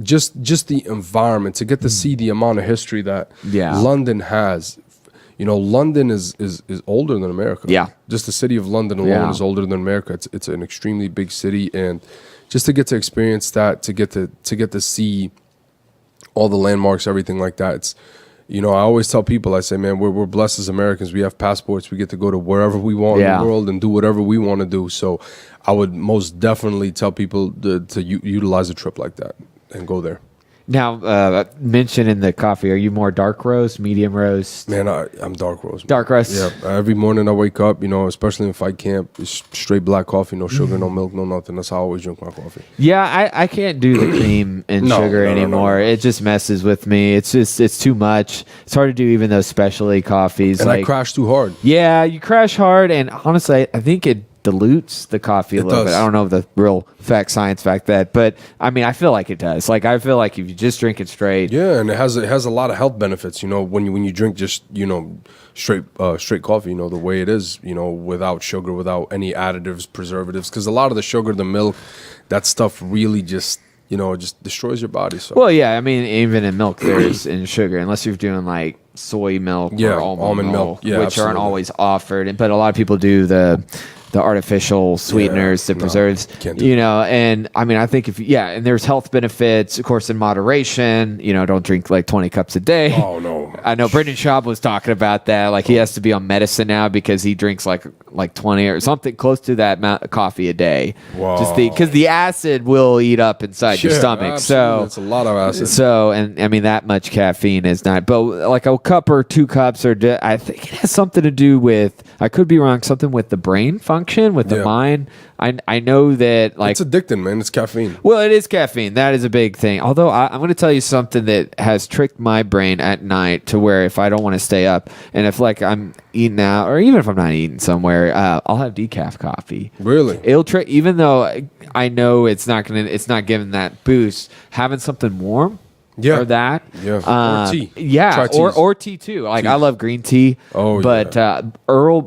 [SPEAKER 3] just the environment, to get to see the amount of history that
[SPEAKER 1] Yeah.
[SPEAKER 3] London has. London is older than America.
[SPEAKER 1] Yeah.
[SPEAKER 3] Just the city of London alone
[SPEAKER 1] Yeah.
[SPEAKER 3] is older than America. It's an extremely big city, and just to get to experience that, to get to see all the landmarks, everything like that. It's, I always tell people, I say, man, we're blessed as Americans. We have passports. We get to go to wherever we want in
[SPEAKER 1] Yeah.
[SPEAKER 3] the world and do whatever we want to do. So I would most definitely tell people to utilize a trip like that and go there.
[SPEAKER 1] Now, mentioning the coffee, are you more dark roast, medium roast?
[SPEAKER 3] Man, I'm dark roast.
[SPEAKER 1] Dark roast.
[SPEAKER 3] Yeah. Every morning I wake up, especially in fight camp, it's straight black coffee, no sugar, no milk, no nothing. That's how I always drink my coffee.
[SPEAKER 1] Yeah, I can't do the cream and
[SPEAKER 3] No,
[SPEAKER 1] sugar
[SPEAKER 3] no, no,
[SPEAKER 1] anymore.
[SPEAKER 3] no.
[SPEAKER 1] It just messes with me. It's too much. It's hard to do even those specialty coffees.
[SPEAKER 3] And I crash too hard.
[SPEAKER 1] Yeah, you crash hard, and honestly, I think it dilutes the coffee a
[SPEAKER 3] It
[SPEAKER 1] little
[SPEAKER 3] does.
[SPEAKER 1] bit. I don't know the real science fact that, but I mean, I feel like it does. Like I feel like if you just drink it straight,
[SPEAKER 3] Yeah, and it has a lot of health benefits. When you drink just straight coffee, the way it is, without sugar, without any additives, preservatives, because a lot of the sugar, the milk, that stuff really just just destroys your body. So
[SPEAKER 1] well, yeah, I mean, even in milk, there's in sugar, unless you're doing like soy milk
[SPEAKER 3] Yeah,
[SPEAKER 1] or almond milk,
[SPEAKER 3] Yeah,
[SPEAKER 1] which aren't
[SPEAKER 3] absolutely.
[SPEAKER 1] always offered. But a lot of people do the artificial sweeteners, the
[SPEAKER 3] no,
[SPEAKER 1] preserves,
[SPEAKER 3] can't do
[SPEAKER 1] and I mean, I think and there's health benefits, of course, in moderation. Don't drink like 20 cups a day.
[SPEAKER 3] Oh no.
[SPEAKER 1] I know Brendan Schaub was talking about that. Like he has to be on medicine now because he drinks like 20 or something close to that amount of coffee a day.
[SPEAKER 3] Wow.
[SPEAKER 1] Just because the acid will eat up inside your
[SPEAKER 3] Yeah,
[SPEAKER 1] stomach.
[SPEAKER 3] absolutely.
[SPEAKER 1] So
[SPEAKER 3] it's a lot of acid.
[SPEAKER 1] so, and I mean, that much caffeine is not, but like a cup or 2 cups, I think it has something to do with, I could be wrong, something with the brain function, with the
[SPEAKER 3] Yeah.
[SPEAKER 1] mind. I know that like,
[SPEAKER 3] It's addicting, man. It's caffeine.
[SPEAKER 1] well, it is caffeine. That is a big thing. Although I'm going to tell you something that has tricked my brain at night to where if I don't want to stay up and if like I'm eating out or even if I'm not eating somewhere, I'll have decaf coffee.
[SPEAKER 3] Really?
[SPEAKER 1] It'll trick, even though I know it's not giving that boost. Having something warm,
[SPEAKER 3] Yeah.
[SPEAKER 1] or that,
[SPEAKER 3] Yeah. Or tea.
[SPEAKER 1] yeah,
[SPEAKER 3] Try teas.
[SPEAKER 1] or tea too. Like I love green tea,
[SPEAKER 3] Oh,
[SPEAKER 1] but Earl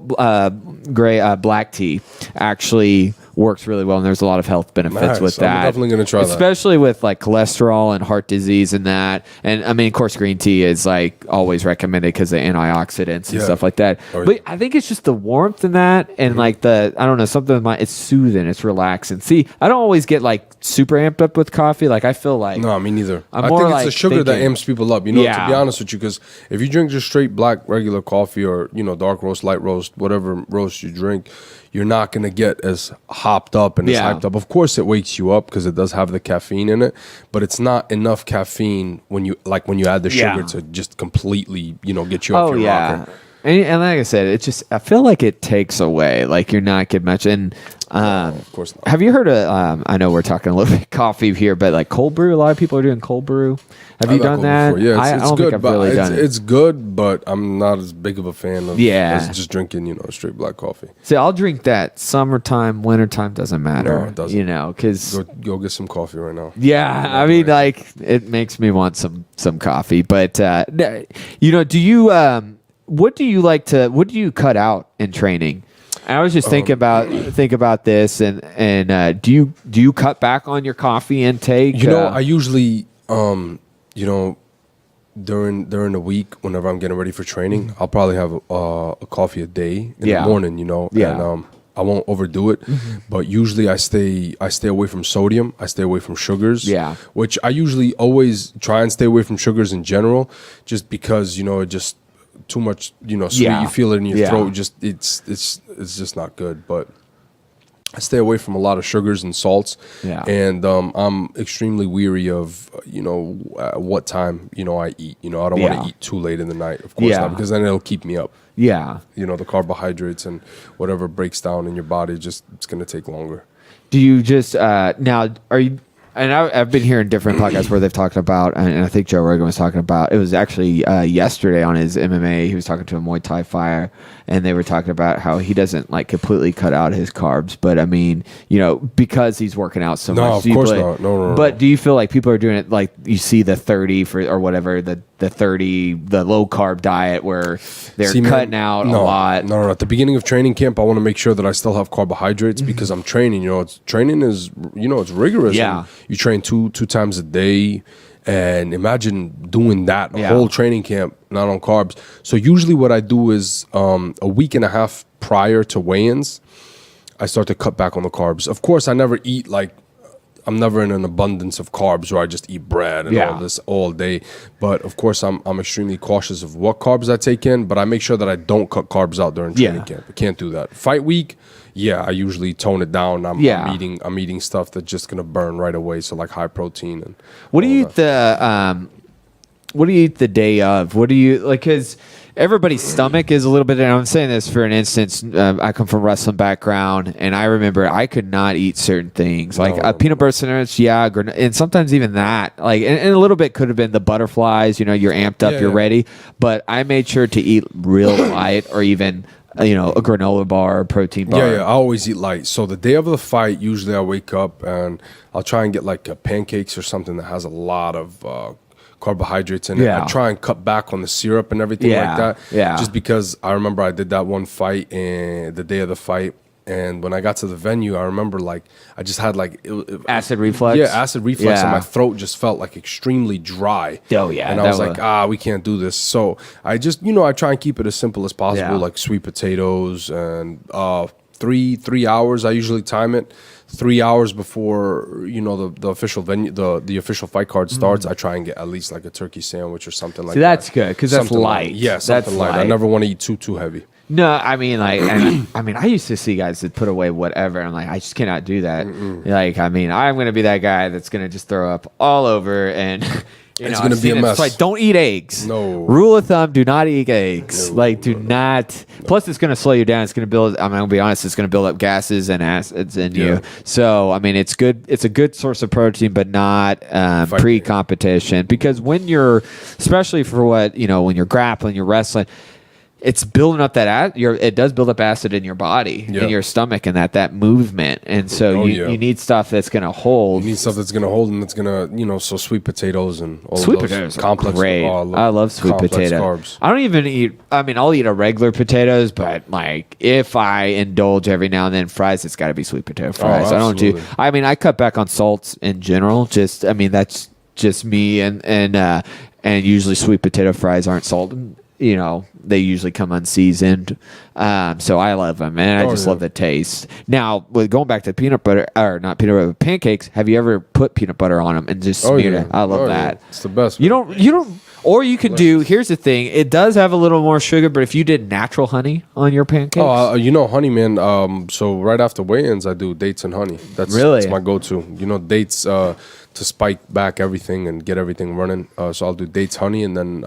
[SPEAKER 1] Grey black tea actually works really well, and there's a lot of health benefits
[SPEAKER 3] Nice.
[SPEAKER 1] with
[SPEAKER 3] I'm
[SPEAKER 1] that.
[SPEAKER 3] definitely gonna try that.
[SPEAKER 1] especially with like cholesterol and heart disease and that. And I mean, of course, green tea is like always recommended because of antioxidants and
[SPEAKER 3] Yeah.
[SPEAKER 1] stuff like that.
[SPEAKER 3] Oh, yeah.
[SPEAKER 1] But I think it's just the warmth in that, and like I don't know, something with it's soothing, it's relaxing. See, I don't always get like super amped up with coffee. Like I feel like
[SPEAKER 3] No, me neither.
[SPEAKER 1] I'm
[SPEAKER 3] I
[SPEAKER 1] more
[SPEAKER 3] think it's
[SPEAKER 1] like
[SPEAKER 3] the sugar that
[SPEAKER 1] thinking-
[SPEAKER 3] amps people up. To
[SPEAKER 1] Yeah.
[SPEAKER 3] be honest with you, because if you drink just straight black regular coffee or dark roast, light roast, whatever roast you drink, you're not gonna get as hopped up and as
[SPEAKER 1] Yeah.
[SPEAKER 3] hyped up. Of course, it wakes you up because it does have the caffeine in it, but it's not enough caffeine when you add the
[SPEAKER 1] Yeah.
[SPEAKER 3] sugar to just completely get you off
[SPEAKER 1] Oh
[SPEAKER 3] your
[SPEAKER 1] yeah.
[SPEAKER 3] rocker.
[SPEAKER 1] And like I said, it just I feel like it takes away. Like you're not getting much. And
[SPEAKER 3] Of course not.
[SPEAKER 1] have you heard of? I know we're talking a little bit coffee here, but like cold brew. A lot of people are doing cold brew. Have you
[SPEAKER 3] I've
[SPEAKER 1] done
[SPEAKER 3] cold
[SPEAKER 1] that?
[SPEAKER 3] before. Yeah,
[SPEAKER 1] I
[SPEAKER 3] it's
[SPEAKER 1] don't
[SPEAKER 3] good.
[SPEAKER 1] think I've
[SPEAKER 3] but
[SPEAKER 1] really done it.
[SPEAKER 3] It's good, but I'm not as big of a fan of
[SPEAKER 1] Yeah.
[SPEAKER 3] as just drinking straight black coffee.
[SPEAKER 1] See, I'll drink that summertime, wintertime doesn't matter.
[SPEAKER 3] No, it doesn't.
[SPEAKER 1] Because
[SPEAKER 3] Go get some coffee right now.
[SPEAKER 1] yeah, I mean, like it makes me want some coffee. But do you? What do you cut out in training? I was just thinking about this, and do you cut back on your coffee intake?
[SPEAKER 3] I usually during the week, whenever I'm getting ready for training, I'll probably have a coffee a day in the morning, and I won't overdo it. But usually I stay away from sodium. I stay away from sugars. Yeah. Which I usually always try and stay away from sugars in general, just because it just too much sweet. You feel it in your throat. Just it's just not good. But I stay away from a lot of sugars and salts. Yeah. And I'm extremely weary of what time I eat. I don't want to eat too late in the night, of course not, because then it'll keep me up. Yeah. The carbohydrates and whatever breaks down in your body, it's going to take longer.
[SPEAKER 1] Do you just now are you? And I've been hearing different podcasts where they've talked about, and I think Joe Rogan was talking about, it was actually yesterday on his MMA, he was talking to a Muay Thai fighter, and they were talking about how he doesn't completely cut out his carbs, but I mean, because he's working out so much.
[SPEAKER 3] No, of course not. No.
[SPEAKER 1] But do you feel like people are doing it like you see the 30 or whatever, the 30, the low carb diet where they're cutting out a lot?
[SPEAKER 3] No. At the beginning of training camp, I want to make sure that I still have carbohydrates because I'm training. Training is, it's rigorous. Yeah. You train two times a day, and imagine doing that a whole training camp, not on carbs. So usually what I do is a week and a half prior to weigh-ins, I start to cut back on the carbs. Of course, I never eat I'm never in an abundance of carbs where I just eat bread and all this all day. But of course, I'm extremely cautious of what carbs I take in, but I make sure that I don't cut carbs out during training camp. I can't do that. Fight week, I usually tone it down. I'm eating stuff that's just gonna burn right away. So high protein and
[SPEAKER 1] what do you eat the day of? What do you because everybody's stomach is a little bit, and I'm saying this for an instance, I come from a wrestling background, and I remember I could not eat certain things, peanut butter sandwich, and sometimes even that, and a little bit could have been the butterflies, you're amped up, you're ready, but I made sure to eat real light, or even a granola bar, a protein bar.
[SPEAKER 3] I always eat light. So the day of the fight, usually I wake up and I'll try and get pancakes or something that has a lot of carbohydrates in it. I try and cut back on the syrup and everything like that. Yeah. Just because I remember I did that one fight and the day of the fight, and when I got to the venue, I remember I just had
[SPEAKER 1] acid reflux.
[SPEAKER 3] Yeah, acid reflux, and my throat just felt extremely dry.
[SPEAKER 1] Oh yeah.
[SPEAKER 3] And I was we can't do this. So I just I try and keep it as simple as possible, like sweet potatoes and 3 hours. I usually time it. 3 hours before the official venue, the official fight card starts, I try and get at least a turkey sandwich or something like that.
[SPEAKER 1] That's good because that's light.
[SPEAKER 3] Something light. I never want to eat too heavy.
[SPEAKER 1] No, I mean I used to see guys that put away whatever. And I just cannot do that. I'm going to be that guy that's going to just throw up all over and.
[SPEAKER 3] It's going to be a mess.
[SPEAKER 1] Don't eat eggs.
[SPEAKER 3] No.
[SPEAKER 1] Rule of thumb, do not eat eggs. Do not. Plus, it's going to slow you down. It's going to build, I'm going to be honest, it's going to build up gases and acids in you. So, it's good. It's a good source of protein, but not pre-competition. Because when you're, especially for when you're grappling, you're wrestling, it's building up it does build up acid in your body, in your stomach, and that movement. And so you need stuff that's going to hold.
[SPEAKER 3] You need stuff that's going to hold, and that's going to, so sweet potatoes and all
[SPEAKER 1] sweet
[SPEAKER 3] of those
[SPEAKER 1] potatoes
[SPEAKER 3] complex.
[SPEAKER 1] Great. I love sweet potato.
[SPEAKER 3] Carbs.
[SPEAKER 1] I don't even eat, I'll eat a regular potatoes, but if I indulge every now and then fries, it's got to be sweet potato fries. I don't do, I cut back on salts in general. That's just me, and usually sweet potato fries aren't salted. They usually come unseasoned. So I love them, and I just love the taste. Now, going back to peanut butter, or not peanut butter, pancakes, have you ever put peanut butter on them and just smeared it? I love that.
[SPEAKER 3] It's the best.
[SPEAKER 1] You don't, or you can do, here's the thing, it does have a little more sugar, but if you did natural honey on your pancakes.
[SPEAKER 3] Honey, man. So right after weigh-ins, I do dates and honey. That's my go-to. Dates, to spike back everything and get everything running. So I'll do dates, honey, and then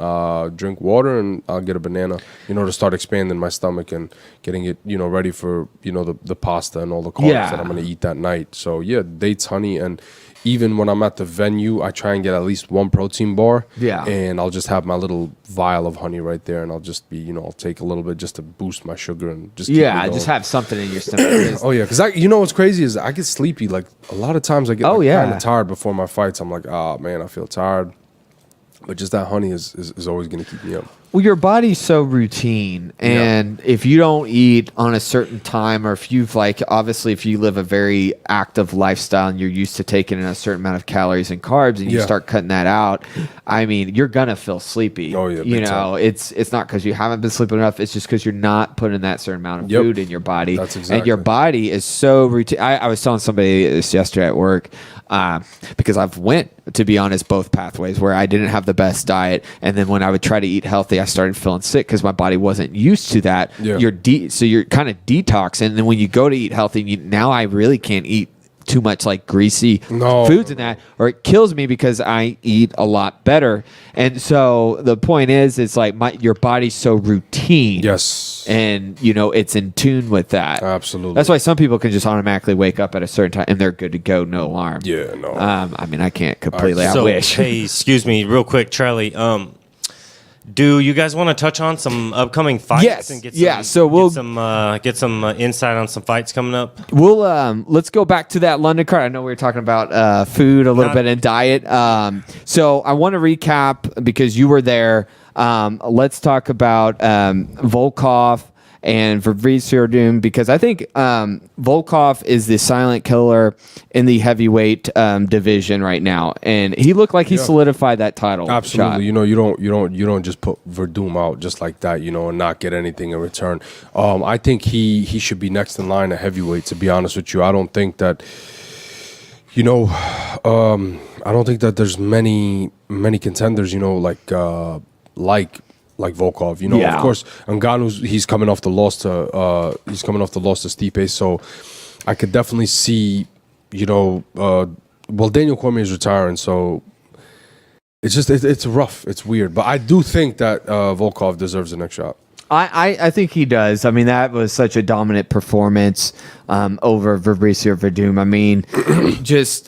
[SPEAKER 3] drink water, and I'll get a banana, to start expanding my stomach and getting it, ready for, the pasta and all the carbs that I'm going to eat that night. So, dates, honey, and even when I'm at the venue, I try and get at least one protein bar. Yeah. And I'll just have my little vial of honey right there, and I'll just be, I'll take a little bit just to boost my sugar and just keep it going.
[SPEAKER 1] Just have something in your stomach.
[SPEAKER 3] Because what's crazy is I get sleepy. A lot of times I get kind of tired before my fights. I'm like, oh man, I feel tired. But just that honey is always going to keep me up.
[SPEAKER 1] Well, your body's so routine, and if you don't eat on a certain time, or if you've obviously if you live a very active lifestyle and you're used to taking in a certain amount of calories and carbs, and you start cutting that out, I mean, you're gonna feel sleepy.
[SPEAKER 3] Oh yeah,
[SPEAKER 1] you know, it's not because you haven't been sleeping enough. It's just because you're not putting that certain amount of food in your body.
[SPEAKER 3] That's exactly.
[SPEAKER 1] And your body is so routine. I was telling somebody this yesterday at work. Because I've went, to be honest, both pathways where I didn't have the best diet, and then when I would try to eat healthy, I started feeling sick because my body wasn't used to that.
[SPEAKER 3] Yeah.
[SPEAKER 1] So you're kind of detoxing, and then when you go to eat healthy, now I really can't eat too much greasy foods in that, or it kills me because I eat a lot better. And so the point is, it's your body's so routine.
[SPEAKER 3] Yes.
[SPEAKER 1] And it's in tune with that.
[SPEAKER 3] Absolutely.
[SPEAKER 1] That's why some people can just automatically wake up at a certain time and they're good to go, no alarm.
[SPEAKER 3] Yeah, no.
[SPEAKER 1] I mean, I can't completely.
[SPEAKER 2] So,
[SPEAKER 1] I wish.
[SPEAKER 2] hey, excuse me, real quick, Charlie. Do you guys want to touch on some upcoming fights?
[SPEAKER 1] Yes.
[SPEAKER 2] And
[SPEAKER 1] So we'll
[SPEAKER 2] get some insight on some fights coming up.
[SPEAKER 1] We'll let's go back to that London card. I know we were talking about food a little bit and diet. So I want to recap because you were there. Let's talk about Volkov and Verdum, because I think Volkov is the silent killer in the heavyweight division right now, and he looked like he solidified that title.
[SPEAKER 3] Absolutely,
[SPEAKER 1] shot.
[SPEAKER 3] You don't just put Verdum out just like that, and not get anything in return. I think he should be next in line at heavyweight. To be honest with you, I don't think that. I don't think that there's many contenders. Like Volkov, of course, Ngannou's he's coming off the loss to Stipe, so I could definitely see, Daniel Cormier is retiring, so it's just it's rough, it's weird, but I do think that Volkov deserves the next shot.
[SPEAKER 1] I think he does. I mean, that was such a dominant performance over Fabricio Verdum. I mean,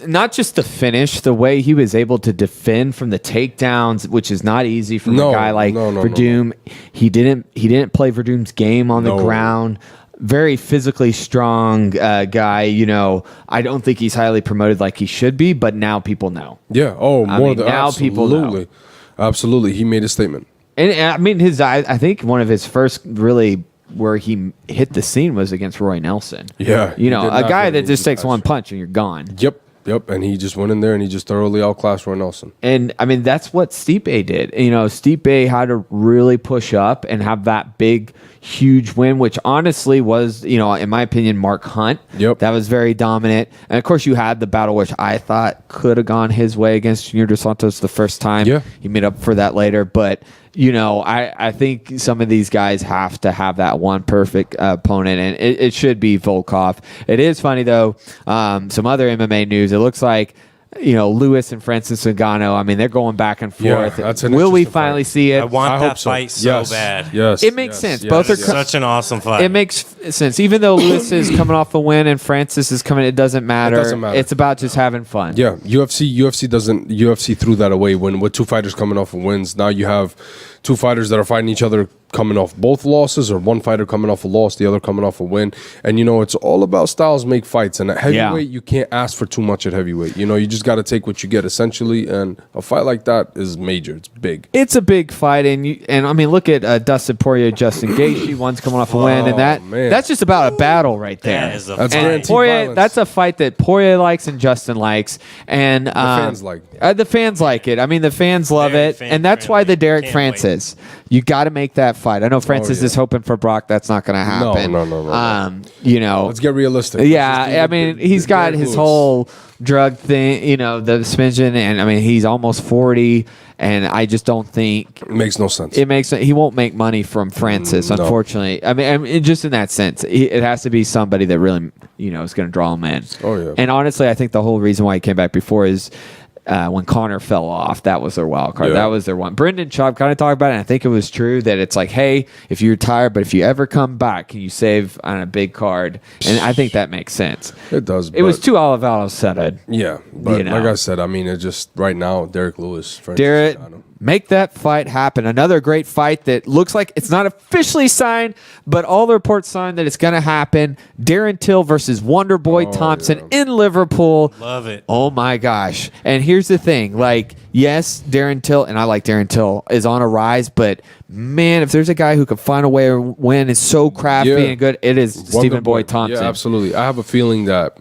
[SPEAKER 1] not just the finish, the way he was able to defend from the takedowns, which is not easy from a guy like Verdum. No. He didn't play Verdum's game on the ground. Very physically strong guy. I don't think he's highly promoted like he should be, but now people know.
[SPEAKER 3] Yeah. Now
[SPEAKER 1] people know.
[SPEAKER 3] Absolutely. He made a statement.
[SPEAKER 1] And I mean, I think one of his first really where he hit the scene was against Roy Nelson.
[SPEAKER 3] Yeah.
[SPEAKER 1] A guy that just takes one punch and you're gone.
[SPEAKER 3] Yep. And he just went in there and he just thoroughly outclassed Roy Nelson.
[SPEAKER 1] And I mean, that's what Stipe did. Stipe had to really push up and have that big, huge win, which honestly was, in my opinion, Mark Hunt.
[SPEAKER 3] Yep.
[SPEAKER 1] That was very dominant. And of course, you had the battle, which I thought could have gone his way against Junior Dos Santos the first time.
[SPEAKER 3] Yeah.
[SPEAKER 1] He made up for that later. But, I think some of these guys have to have that one perfect opponent, and it should be Volkov. It is funny, though, some other MMA news. It looks like, Lewis and Francis Ngannou, I mean, they're going back and forth.
[SPEAKER 3] That's an
[SPEAKER 1] Will we
[SPEAKER 3] interesting
[SPEAKER 1] finally
[SPEAKER 3] fight.
[SPEAKER 1] see it?
[SPEAKER 2] I want that
[SPEAKER 3] so.
[SPEAKER 2] fight so bad.
[SPEAKER 3] Yes.
[SPEAKER 1] It makes sense.
[SPEAKER 3] Yes.
[SPEAKER 1] Both are
[SPEAKER 2] Such an awesome fight.
[SPEAKER 1] It makes sense. Even though Lewis is coming off a win and Francis is coming, it doesn't matter. It's about just having fun.
[SPEAKER 3] Yeah, UFC threw that away with two fighters coming off of wins. Now you have two fighters that are fighting each other coming off both losses, or one fighter coming off a loss, the other coming off a win. And it's all about styles make fights. And at heavyweight, you can't ask for too much at heavyweight. You just got to take what you get essentially. And a fight like that is major. It's big.
[SPEAKER 1] It's a big fight, and I mean, look at Dustin Poirier, Justin Gaethje. One's coming off a win, and that's just about a battle right there.
[SPEAKER 2] That is a
[SPEAKER 3] That's
[SPEAKER 2] fight.
[SPEAKER 3] guaranteed
[SPEAKER 1] Poirier,
[SPEAKER 3] violence.
[SPEAKER 1] that's a fight that Poirier likes and Justin likes, and
[SPEAKER 3] fans like.
[SPEAKER 1] The fans like it. I mean, the fans love
[SPEAKER 2] Very
[SPEAKER 1] it, and that's why
[SPEAKER 2] fan-friendly.
[SPEAKER 1] the Derek
[SPEAKER 2] Can't
[SPEAKER 1] Francis. You got to make that fight. I know Francis is hoping for Brock. That's not going to happen.
[SPEAKER 3] No. Let's get realistic.
[SPEAKER 1] Yeah, I mean, he's got his whole drug thing, the suspension, and I mean, he's almost 40, and I just don't think
[SPEAKER 3] It makes no sense.
[SPEAKER 1] he won't make money from Francis,
[SPEAKER 3] No.
[SPEAKER 1] unfortunately. I mean, just in that sense, it has to be somebody that really, is going to draw him in.
[SPEAKER 3] Oh, yeah.
[SPEAKER 1] And honestly, I think the whole reason why he came back before is when Connor fell off, that was their wild card.
[SPEAKER 3] Yeah.
[SPEAKER 1] That was their one. Brendan Schaub kind of talked about it, and I think it was true that it's like, hey, if you retire, but if you ever come back, can you save on a big card? And I think that makes sense.
[SPEAKER 3] It does.
[SPEAKER 1] It was too Olivalo said it.
[SPEAKER 3] Yeah, but like I said, I mean, it just right now, Derek Lewis.
[SPEAKER 1] Derek, make that fight happen. Another great fight that looks like it's not officially signed, but all the reports signed that it's going to happen. Darren Till versus Wonderboy Thompson in Liverpool.
[SPEAKER 2] Love it.
[SPEAKER 1] Oh my gosh. And here's the thing. Like, yes, Darren Till, and I like Darren Till, is on a rise, but man, if there's a guy who can find a way to win, is so crafty and good, it is Stephen Boy Thompson.
[SPEAKER 3] Yeah, absolutely. I have a feeling that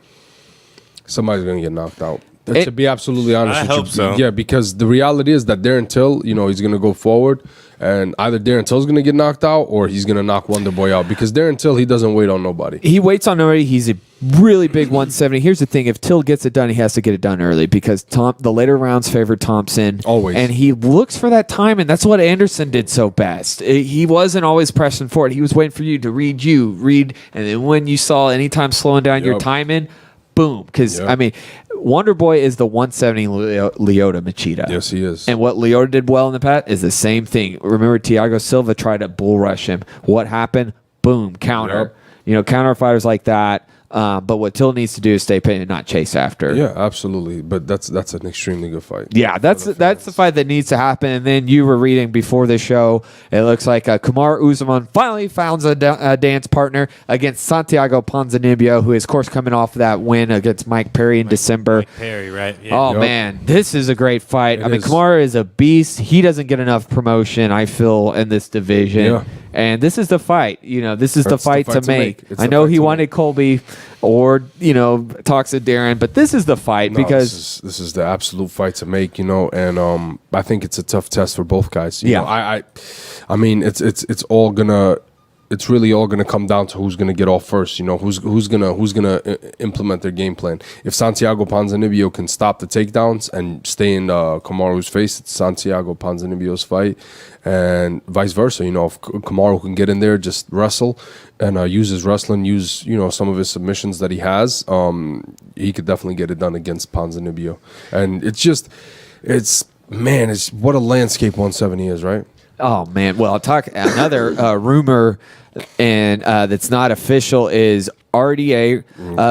[SPEAKER 3] somebody's going to get knocked out. To be absolutely honest with you.
[SPEAKER 2] I hope so.
[SPEAKER 3] Yeah, because the reality is that Darren Till, he's going to go forward, and either Darren Till's going to get knocked out or he's going to knock Wonderboy out. Because Darren Till, he doesn't wait on nobody.
[SPEAKER 1] He waits on nobody. He's a really big 170. Here's the thing. If Till gets it done, he has to get it done early because the later rounds favored Thompson.
[SPEAKER 3] Always.
[SPEAKER 1] And he looks for that time, and that's what Anderson did so best. He wasn't always pressing for it. He was waiting for you to read, and then when you saw any time slowing down your timing, boom. Because, I mean, Wonderboy is the 170 Lyoto Machida.
[SPEAKER 3] Yes, he is.
[SPEAKER 1] And what Lyoto did well in the past is the same thing. Remember, Thiago Silva tried to bull rush him. What happened? Boom, counter. Counter fighters like that. But what Till needs to do is stay patient and not chase after.
[SPEAKER 3] Yeah, absolutely. But that's an extremely good fight.
[SPEAKER 1] Yeah, that's the fight that needs to happen. And then you were reading before the show, it looks like Kumar Usman finally found a dance partner against Santiago Ponzinibbio, who is, of course, coming off of that win against Mike Perry in December.
[SPEAKER 2] Mike Perry, right? Yeah.
[SPEAKER 1] Oh, man, this is a great fight. Kumar is a beast. He doesn't get enough promotion, I feel, in this division. Yeah. And this is the fight. This is the fight to make. I know he wanted Colby or, talks to Darren, but this is the fight because
[SPEAKER 3] this is the absolute fight to make, and I think it's a tough test for both guys. I mean, it's really all gonna come down to who's gonna get off first. Who's gonna implement their game plan. If Santiago Ponzinibbio can stop the takedowns and stay in Kamaru's face, it's Santiago Ponzinibbio's fight, and vice versa. If Kamaru can get in there, just wrestle and use his wrestling, use some of his submissions that he has, he could definitely get it done against Ponzinibbio. And it's what a landscape 170 is, right?
[SPEAKER 1] Oh man! Well, another rumor, and that's not official, is RDA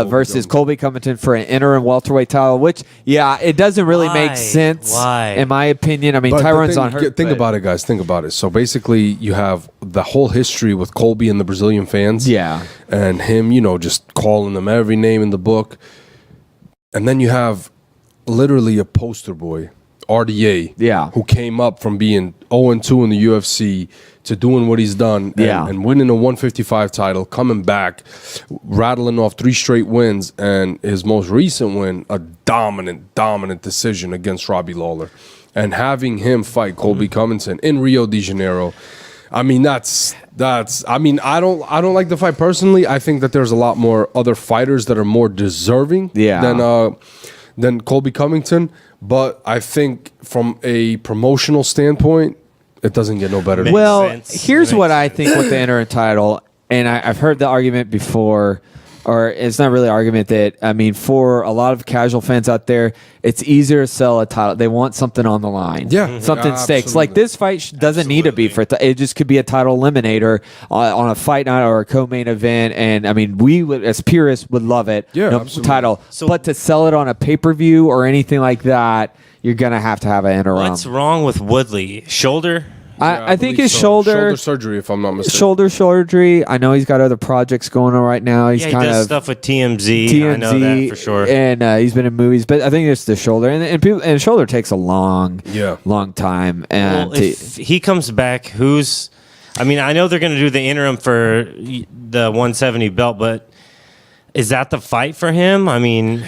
[SPEAKER 1] versus Colby Covington for an interim welterweight title. Which, it doesn't really make sense.
[SPEAKER 2] Why?
[SPEAKER 1] In my opinion, I mean, Tyron's on her.
[SPEAKER 3] Think about it, guys. Think about it. So basically, you have the whole history with Colby and the Brazilian fans.
[SPEAKER 1] Yeah,
[SPEAKER 3] and him, just calling them every name in the book, and then you have literally a poster boy. RDA, who came up from being 0-2 in the UFC to doing what he's done and winning a 155 title, coming back, rattling off 3 straight wins, and his most recent win, a dominant decision against Robbie Lawler, and having him fight Colby Covington in Rio de Janeiro. I mean, that's. I mean, I don't like the fight personally. I think that there's a lot more other fighters that are more deserving than Colby Covington. But I think from a promotional standpoint, it doesn't get no better.
[SPEAKER 1] Well, here's what I think with the interim title, and I've heard the argument before, or it's not really an argument that, I mean, for a lot of casual fans out there, it's easier to sell a title. They want something on the line.
[SPEAKER 3] Yeah.
[SPEAKER 1] Something stakes. Like this fight doesn't need to be for it just could be a title eliminator on a fight night or a co-main event. And I mean, we would, as purists, would love it.
[SPEAKER 3] Yeah,
[SPEAKER 1] title. But to sell it on a pay-per-view or anything like that, you're going to have an interim.
[SPEAKER 2] What's wrong with Woodley? Shoulder?
[SPEAKER 1] I think his shoulder
[SPEAKER 3] surgery, if I'm not mistaken.
[SPEAKER 1] Shoulder surgery. I know he's got other projects going on right now. He's
[SPEAKER 2] he
[SPEAKER 1] kind
[SPEAKER 2] does
[SPEAKER 1] of
[SPEAKER 2] stuff with TMZ. I know that for sure.
[SPEAKER 1] And he's been in movies, but I think it's the shoulder, and shoulder takes a long time. And
[SPEAKER 2] if he comes back, I know they're going to do the interim for the 170 belt, but is that the fight for him? I mean,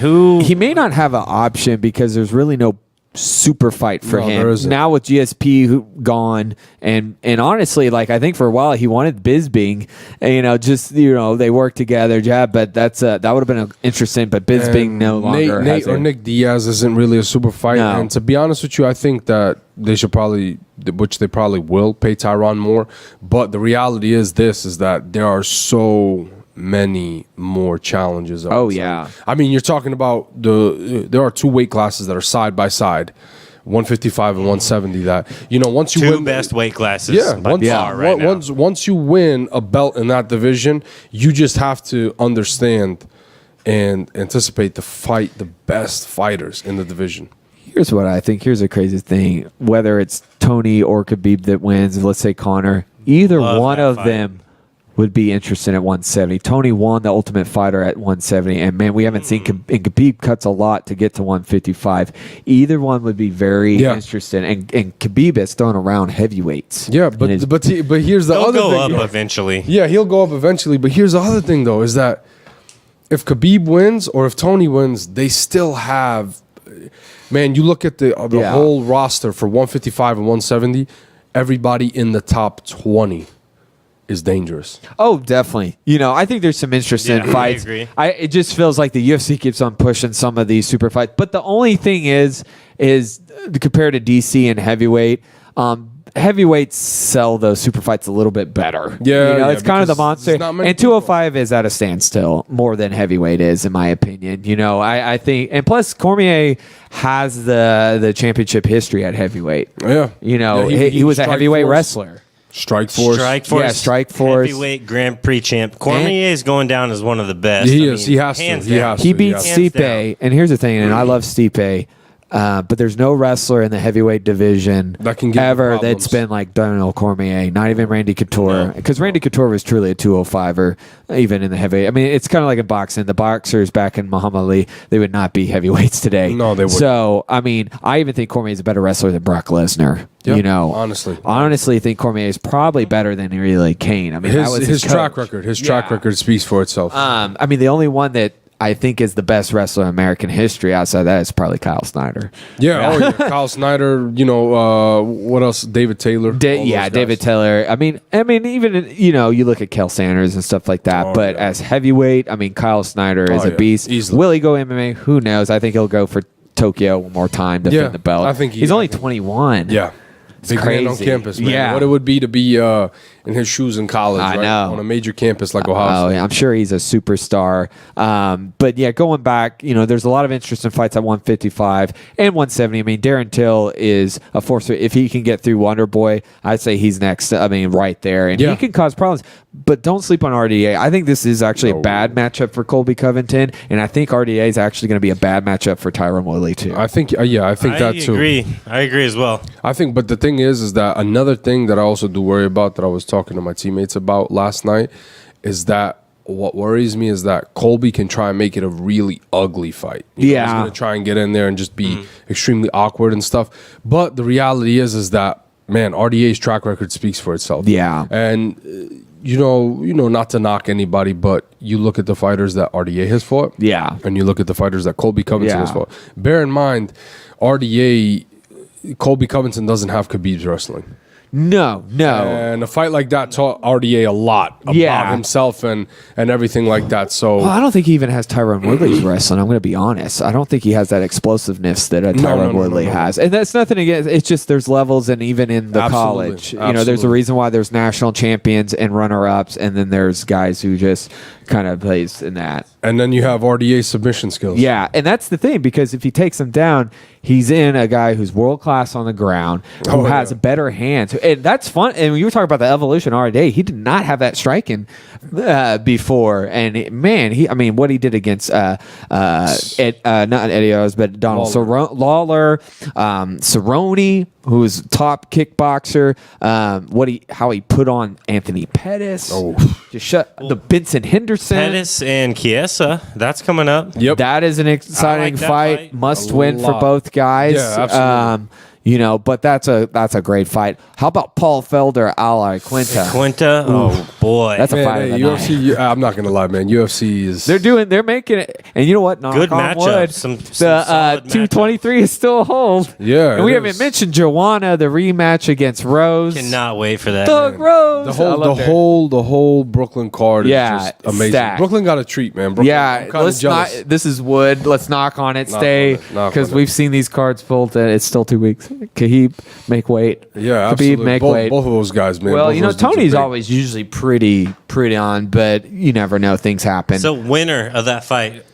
[SPEAKER 2] he
[SPEAKER 1] may not have an option because there's really no super fight for him now with GSP gone, and honestly, like I think for a while he wanted Bisping, and they work together, but that would have been interesting. But Bisping no longer
[SPEAKER 3] Nate or Nick Diaz isn't really a super fight, and to be honest with you, I think that they should probably, which they probably will, pay Tyron more. But the reality is that there are so many more challenges. I mean, you're talking about there are 2 weight classes that are side by side, 155 and 170. That once you win
[SPEAKER 2] best weight classes,
[SPEAKER 3] once you win a belt in that division, you just have to understand and anticipate to fight the best fighters in the division.
[SPEAKER 1] Here's what I think. Here's the crazy thing. Whether it's Tony or Khabib that wins, let's say Conor, either
[SPEAKER 2] Love
[SPEAKER 1] one
[SPEAKER 2] that
[SPEAKER 1] of
[SPEAKER 2] fight.
[SPEAKER 1] them would be interested at 170. Tony won the Ultimate Fighter at 170, and man, we haven't seen and Khabib cuts a lot to get to 155. Either one would be very interested, and Khabib has thrown around heavyweights.
[SPEAKER 3] Yeah, but here's the
[SPEAKER 2] He'll
[SPEAKER 3] other
[SPEAKER 2] go
[SPEAKER 3] thing.
[SPEAKER 2] up eventually.
[SPEAKER 3] Yeah, he'll go up eventually. But here's the other thing, though, is that if Khabib wins or if Tony wins, they still have. Man, you look at the whole roster for 155 and 170. Everybody in the top 20 is dangerous.
[SPEAKER 1] Oh, definitely. I think there's some interesting fights.
[SPEAKER 2] I agree.
[SPEAKER 1] It just feels like the UFC keeps on pushing some of these super fights. But the only thing is compared to DC and heavyweight, heavyweights sell those super fights a little bit better.
[SPEAKER 3] Yeah,
[SPEAKER 1] it's kind of the
[SPEAKER 3] because
[SPEAKER 1] monster.
[SPEAKER 3] there's not many
[SPEAKER 1] And 205 is at a standstill more than heavyweight is, in my opinion. I think, and plus Cormier has the championship history at heavyweight.
[SPEAKER 3] Yeah.
[SPEAKER 1] He was a heavyweight wrestler.
[SPEAKER 3] Strike Force.
[SPEAKER 1] Yeah, Strike Force.
[SPEAKER 2] Heavyweight Grand Prix champ. Cormier is going down as one of the best.
[SPEAKER 3] He is. He has to.
[SPEAKER 2] hands
[SPEAKER 3] He
[SPEAKER 2] down.
[SPEAKER 3] has
[SPEAKER 1] He
[SPEAKER 3] to.
[SPEAKER 1] beat
[SPEAKER 3] Hands
[SPEAKER 1] Stipe,
[SPEAKER 2] down.
[SPEAKER 1] and here's the thing, and I love Stipe, but there's no wrestler in the heavyweight division
[SPEAKER 3] That can give you
[SPEAKER 1] ever
[SPEAKER 3] problems.
[SPEAKER 1] that's been like Daniel Cormier, not even Randy Couture, because Randy Couture was truly a 205er, even in the heavyweight. I mean, it's kind of like in boxing. The boxers back in Muhammad Ali, they would not be heavyweights today.
[SPEAKER 3] No, they wouldn't.
[SPEAKER 1] So, I mean, I even think Cormier is a better wrestler than Brock Lesnar.
[SPEAKER 3] Yep, honestly.
[SPEAKER 1] I honestly think Cormier is probably better than really Kane. I mean, that was
[SPEAKER 3] His track
[SPEAKER 1] coach.
[SPEAKER 3] record. His track record speaks for itself.
[SPEAKER 1] I mean, the only one that I think is the best wrestler in American history outside that is probably Kyle Snyder.
[SPEAKER 3] Kyle Snyder. What else? David Taylor. all those guys.
[SPEAKER 1] David Taylor. I mean, even you look at Kel Sanders and stuff like that. But as heavyweight, I mean, Kyle Snyder is a beast.
[SPEAKER 3] Easily.
[SPEAKER 1] Will he go MMA? Who knows? I think he'll go for Tokyo one more time to defend the belt.
[SPEAKER 3] I think
[SPEAKER 1] he's only 21.
[SPEAKER 3] Yeah. Big man on
[SPEAKER 1] crazy.
[SPEAKER 3] campus, man.
[SPEAKER 1] Yeah.
[SPEAKER 3] What it would be to be in his shoes in college,
[SPEAKER 1] I
[SPEAKER 3] right?
[SPEAKER 1] know.
[SPEAKER 3] On a major campus like Ohio
[SPEAKER 1] Oh,
[SPEAKER 3] State.
[SPEAKER 1] yeah, I'm sure he's a superstar. But yeah, going back, there's a lot of interesting fights at 155 and 170. I mean, Darren Till is a force. If he can get through Wonder Boy, I'd say he's next. I mean, right there. And he can cause problems. But don't sleep on RDA. I think this is actually a bad matchup for Colby Covington. And I think RDA is actually going to be a bad matchup for Tyron Woodley, too.
[SPEAKER 3] I think that too.
[SPEAKER 2] I agree as well.
[SPEAKER 3] I think, but the thing is that another thing that I also do worry about that I was talking to my teammates about last night is that what worries me is that Colby can try and make it a really ugly fight. He's going to try and get in there and just be extremely awkward and stuff. But the reality is that, man, RDA's track record speaks for itself.
[SPEAKER 1] Yeah.
[SPEAKER 3] And, not to knock anybody, but you look at the fighters that RDA has fought.
[SPEAKER 1] Yeah.
[SPEAKER 3] And you look at the fighters that Colby Covington has fought. Bear in mind, Colby Covington doesn't have Khabib's wrestling.
[SPEAKER 1] No.
[SPEAKER 3] And a fight like that taught RDA a lot about himself and everything like that. So
[SPEAKER 1] Well, I don't think he even has Tyron Woodley's wrestling. I'm going to be honest. I don't think he has that explosiveness that Tyron Woodley has. And that's nothing against. It's just there's levels, and even in the college, there's a reason why there's national champions and runner-ups, and then there's guys who just kind of plays in that.
[SPEAKER 3] And then you have RDA submission skills.
[SPEAKER 1] Yeah, and that's the thing, because if he takes him down, he's in a guy who's world class on the ground, who has better hands, and that's fun. And when you were talking about the evolution of RDA, he did not have that striking before, and what he did against not Eddie Owens, but Donald Lawler, Cerrone, who was top kickboxer, how he put on Anthony Pettis, just shut the Benson Henderson.
[SPEAKER 2] Pettis and Chiesa, that's coming up.
[SPEAKER 3] Yep.
[SPEAKER 1] That is an exciting
[SPEAKER 2] that
[SPEAKER 1] fight.
[SPEAKER 2] fight.
[SPEAKER 1] Must win for both guys.
[SPEAKER 3] Yeah, absolutely.
[SPEAKER 1] But that's a great fight. How about Paul Felder, Ally Quinta?
[SPEAKER 2] Quinta, oh boy,
[SPEAKER 1] That's a fight of the night.
[SPEAKER 3] UFC. I'm not gonna lie, man. UFC is
[SPEAKER 1] They're making it, and you know what? Knock
[SPEAKER 2] Good
[SPEAKER 1] on
[SPEAKER 2] matchup.
[SPEAKER 1] wood,
[SPEAKER 2] Some
[SPEAKER 1] the
[SPEAKER 2] solid
[SPEAKER 1] 223 is still a hold.
[SPEAKER 3] Yeah,
[SPEAKER 1] and we
[SPEAKER 3] it
[SPEAKER 1] haven't
[SPEAKER 3] is.
[SPEAKER 1] mentioned Joanna, the rematch against Rose.
[SPEAKER 2] cannot wait for that.
[SPEAKER 1] Doug Rose.
[SPEAKER 3] the whole Brooklyn card is just amazing.
[SPEAKER 1] stacked.
[SPEAKER 3] Brooklyn got a treat, man. Brooklyn, I'm kinda
[SPEAKER 1] let's not.
[SPEAKER 3] jealous.
[SPEAKER 1] This is wood. Let's knock on it.
[SPEAKER 3] Knock
[SPEAKER 1] Stay,
[SPEAKER 3] on it, knock
[SPEAKER 1] because
[SPEAKER 3] on it.
[SPEAKER 1] we've seen these cards pulled. It's still 2 weeks. Khabib, make weight.
[SPEAKER 3] Yeah,
[SPEAKER 1] Khabib,
[SPEAKER 3] absolutely.
[SPEAKER 1] make
[SPEAKER 3] Both
[SPEAKER 1] weight.
[SPEAKER 3] of those guys, man.
[SPEAKER 1] Well,
[SPEAKER 3] Both of those dudes are
[SPEAKER 1] Tony's
[SPEAKER 3] big.
[SPEAKER 1] always usually pretty on, but you never know. Things happen.
[SPEAKER 2] So winner of that fight,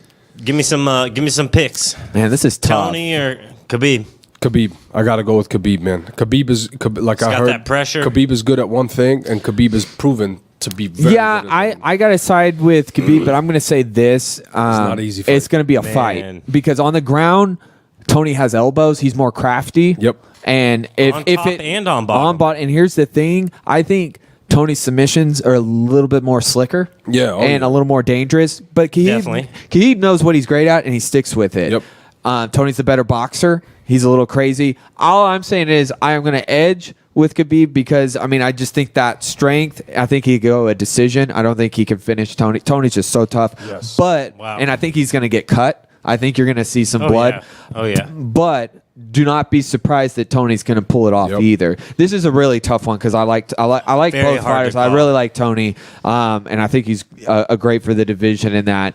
[SPEAKER 2] give me some picks.
[SPEAKER 1] Man, this is tough.
[SPEAKER 2] Tony or Khabib?
[SPEAKER 3] Khabib. I got to go with Khabib, man. Like I
[SPEAKER 2] got
[SPEAKER 3] heard,
[SPEAKER 2] that pressure.
[SPEAKER 3] Khabib is good at one thing, and Khabib is proven to be very good at
[SPEAKER 1] I got to side with Khabib, but I'm going to say this. It's
[SPEAKER 3] not an easy fight.
[SPEAKER 1] It's going to be a
[SPEAKER 2] Man.
[SPEAKER 1] fight because on the ground, Tony has elbows. He's more crafty.
[SPEAKER 3] Yep.
[SPEAKER 1] And if
[SPEAKER 2] On
[SPEAKER 1] if
[SPEAKER 2] top
[SPEAKER 1] it
[SPEAKER 2] and on bottom.
[SPEAKER 1] and here's the thing, I think Tony's submissions are a little bit more slicker.
[SPEAKER 3] Yeah,
[SPEAKER 1] and a little more dangerous. But
[SPEAKER 2] Definitely.
[SPEAKER 1] Khabib knows what he's great at, and he sticks with it.
[SPEAKER 3] Yep.
[SPEAKER 1] Tony's the better boxer. He's a little crazy. All I'm saying is I am going to edge with Khabib because, I mean, I just think that strength, I think he could go a decision. I don't think he can finish Tony. Tony's just so tough.
[SPEAKER 3] Yes.
[SPEAKER 1] But,
[SPEAKER 2] Wow.
[SPEAKER 1] and I think he's going to get cut. I think you're going to see some blood.
[SPEAKER 2] Yeah. Oh, yeah.
[SPEAKER 1] But do not be surprised that Tony's going to pull it off either. This is a really tough one because I like
[SPEAKER 2] Very
[SPEAKER 1] both
[SPEAKER 2] hard
[SPEAKER 1] fighters.
[SPEAKER 2] to
[SPEAKER 1] I
[SPEAKER 2] call.
[SPEAKER 1] really like Tony, and I think he's a great for the division in that.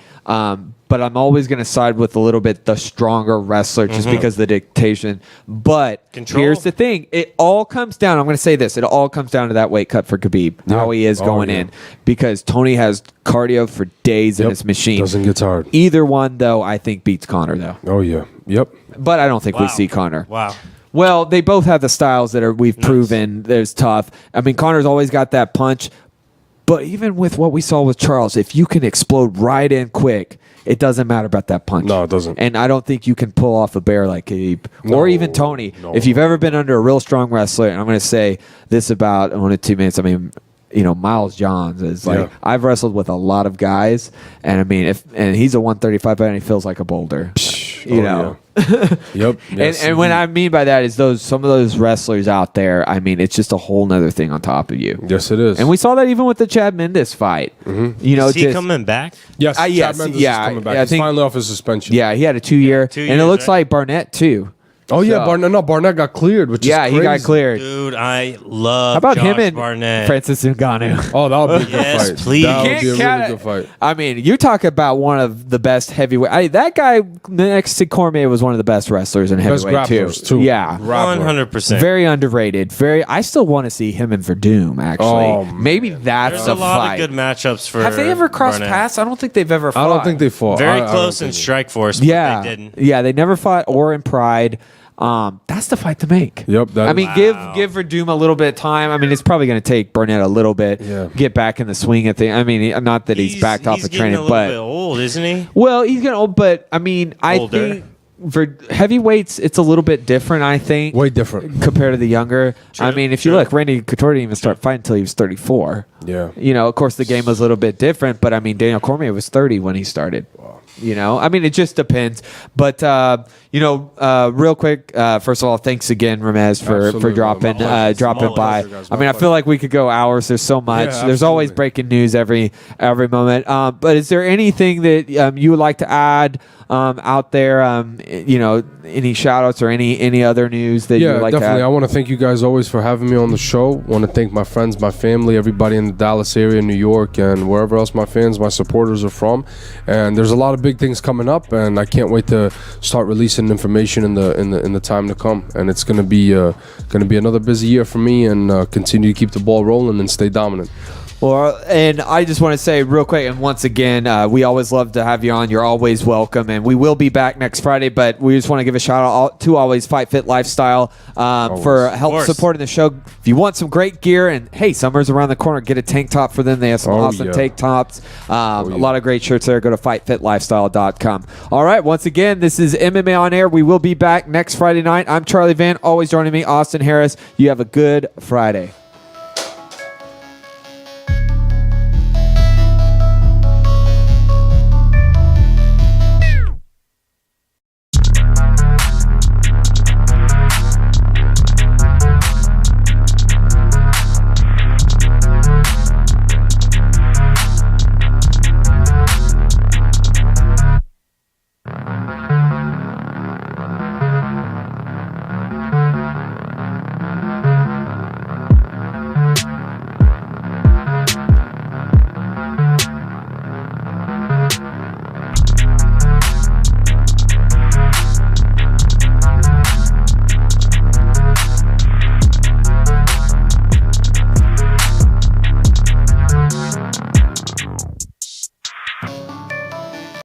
[SPEAKER 1] But I'm always going to side with a little bit the stronger wrestler just because of the dictation. But
[SPEAKER 2] Control.
[SPEAKER 1] here's the thing. It all comes down. I'm going to say this. It all comes down to that weight cut for Khabib, how he is going in. Because Tony has cardio for days in his machine.
[SPEAKER 3] Doesn't get tired.
[SPEAKER 1] Either one, though, I think beats Conor, though.
[SPEAKER 3] Oh, yeah. Yep.
[SPEAKER 1] But I don't think we
[SPEAKER 2] Wow.
[SPEAKER 1] see Conor.
[SPEAKER 2] Wow.
[SPEAKER 1] Well, they both have the styles that we've proven there's tough. I mean, Conor's always got that punch. But even with what we saw with Charles, if you can explode right in quick, it doesn't matter about that punch.
[SPEAKER 3] No, it doesn't.
[SPEAKER 1] And I don't think you can pull off a bear like Khabib or even Tony.
[SPEAKER 3] No.
[SPEAKER 1] If you've ever been under a real strong wrestler, and I'm going to say this about 1 or 2 minutes, I mean, Miles Johns is like,
[SPEAKER 3] Yeah.
[SPEAKER 1] I've wrestled with a lot of guys, and I mean, and he's a 135 and he feels like a boulder. You know.
[SPEAKER 3] Yep. Yes,
[SPEAKER 1] And what I mean by that is some of those wrestlers out there, I mean, it's just a whole nother thing on top of you.
[SPEAKER 3] Yes, it is.
[SPEAKER 1] And we saw that even with the Chad Mendes fight.
[SPEAKER 2] Is he coming back?
[SPEAKER 3] Yes,
[SPEAKER 1] yes,
[SPEAKER 3] Chad Mendes
[SPEAKER 1] yeah,
[SPEAKER 3] is coming back.
[SPEAKER 1] I
[SPEAKER 3] He's
[SPEAKER 1] think-
[SPEAKER 3] finally off his suspension.
[SPEAKER 1] Yeah, he had a 2-year.
[SPEAKER 2] 2
[SPEAKER 1] And it
[SPEAKER 2] years,
[SPEAKER 1] looks
[SPEAKER 2] right?
[SPEAKER 1] like Barnett, too.
[SPEAKER 3] Oh, yeah.
[SPEAKER 1] So-
[SPEAKER 3] Barnett got cleared, which is
[SPEAKER 1] Yeah,
[SPEAKER 3] crazy.
[SPEAKER 1] he got cleared.
[SPEAKER 2] Dude, I love
[SPEAKER 1] How about
[SPEAKER 2] Josh
[SPEAKER 1] him and
[SPEAKER 2] Barnett.
[SPEAKER 1] Francis Ngannou?
[SPEAKER 3] Oh, that would be a good
[SPEAKER 2] Yes,
[SPEAKER 3] fight.
[SPEAKER 2] please.
[SPEAKER 3] That would
[SPEAKER 1] Can't
[SPEAKER 3] be a
[SPEAKER 1] count
[SPEAKER 3] really
[SPEAKER 1] it.
[SPEAKER 3] good fight.
[SPEAKER 1] I mean, you talk about one of the best heavyweight. That guy next to Cormier was one of the best wrestlers in
[SPEAKER 3] Best
[SPEAKER 1] heavyweight,
[SPEAKER 3] grapplers, too.
[SPEAKER 1] Yeah.
[SPEAKER 3] Grappler.
[SPEAKER 2] 100%.
[SPEAKER 1] Very underrated. I still want to see him and Verdum, actually.
[SPEAKER 3] Oh,
[SPEAKER 1] Maybe that's
[SPEAKER 2] There's
[SPEAKER 1] a
[SPEAKER 2] a lot
[SPEAKER 1] fight.
[SPEAKER 2] of good matchups for
[SPEAKER 1] Have they ever crossed
[SPEAKER 2] Barnett.
[SPEAKER 1] paths? I don't think they've ever fought.
[SPEAKER 3] I don't think they fought.
[SPEAKER 2] Very
[SPEAKER 3] I don't
[SPEAKER 2] close in
[SPEAKER 3] think-
[SPEAKER 2] Strike Force, but
[SPEAKER 1] Yeah.
[SPEAKER 2] they didn't.
[SPEAKER 1] Yeah, they never fought or in Pride. That's the fight to make.
[SPEAKER 3] Yep, that
[SPEAKER 1] I mean,
[SPEAKER 3] is-
[SPEAKER 1] give Verdum a little bit of time. I mean, it's probably going to take Burnett a little bit.
[SPEAKER 3] Yeah.
[SPEAKER 1] Get back in the swing of things. I mean, not that he's backed off of
[SPEAKER 2] getting
[SPEAKER 1] training,
[SPEAKER 2] a little
[SPEAKER 1] but
[SPEAKER 2] bit old, isn't he?
[SPEAKER 1] well, he's getting old. But I mean, I
[SPEAKER 2] Older.
[SPEAKER 1] think for heavyweights, it's a little bit different. I think
[SPEAKER 3] Way different.
[SPEAKER 1] compared to the younger. I
[SPEAKER 2] True,
[SPEAKER 1] mean, if you
[SPEAKER 2] true.
[SPEAKER 1] look, Randy Couture didn't even start fighting until he was 34.
[SPEAKER 3] Yeah.
[SPEAKER 1] Of course, the game was a little bit different, but I mean, Daniel Cormier was 30 when he started. I mean, it just depends. But real quick, first of all, thanks again, Ramiz, for
[SPEAKER 3] Absolutely.
[SPEAKER 1] dropping
[SPEAKER 3] My pleasure.
[SPEAKER 1] dropping
[SPEAKER 3] My
[SPEAKER 1] by.
[SPEAKER 3] pleasure, guys.
[SPEAKER 1] I
[SPEAKER 3] My
[SPEAKER 1] mean, I
[SPEAKER 3] pleasure.
[SPEAKER 1] feel like we could go hours. There's so much.
[SPEAKER 3] Yeah,
[SPEAKER 1] There's always
[SPEAKER 3] absolutely.
[SPEAKER 1] breaking news every moment. But is there anything that you would like to add out there? Any shout outs or any other news that you
[SPEAKER 3] Yeah,
[SPEAKER 1] would like
[SPEAKER 3] definitely.
[SPEAKER 1] to
[SPEAKER 3] I
[SPEAKER 1] add?
[SPEAKER 3] want to thank you guys always for having me on the show. Want to thank my friends, my family, everybody in the Dallas area, New York, and wherever else my fans, my supporters are from. And there's a lot of big things coming up, and I can't wait to start releasing information in the time to come. And it's gonna be another busy year for me, and continue to keep the ball rolling and stay dominant.
[SPEAKER 1] Well, and I just want to say real quick, and once again, we always love to have you on. You're always welcome, and we will be back next Friday. But we just want to give a shout out to Always Fight Fit Lifestyle for help
[SPEAKER 2] course.
[SPEAKER 1] supporting the show. If you want some great gear, and hey, summer's around the corner, get a tank top for them. They have some awesome
[SPEAKER 3] yeah.
[SPEAKER 1] tank tops. A lot of great shirts there. Go to fightfitlifestyle.com. All right, once again, this is MMA On Air. We will be back next Friday night. I'm Charlie Vann. Always joining me, Austin Harris. You have a good Friday.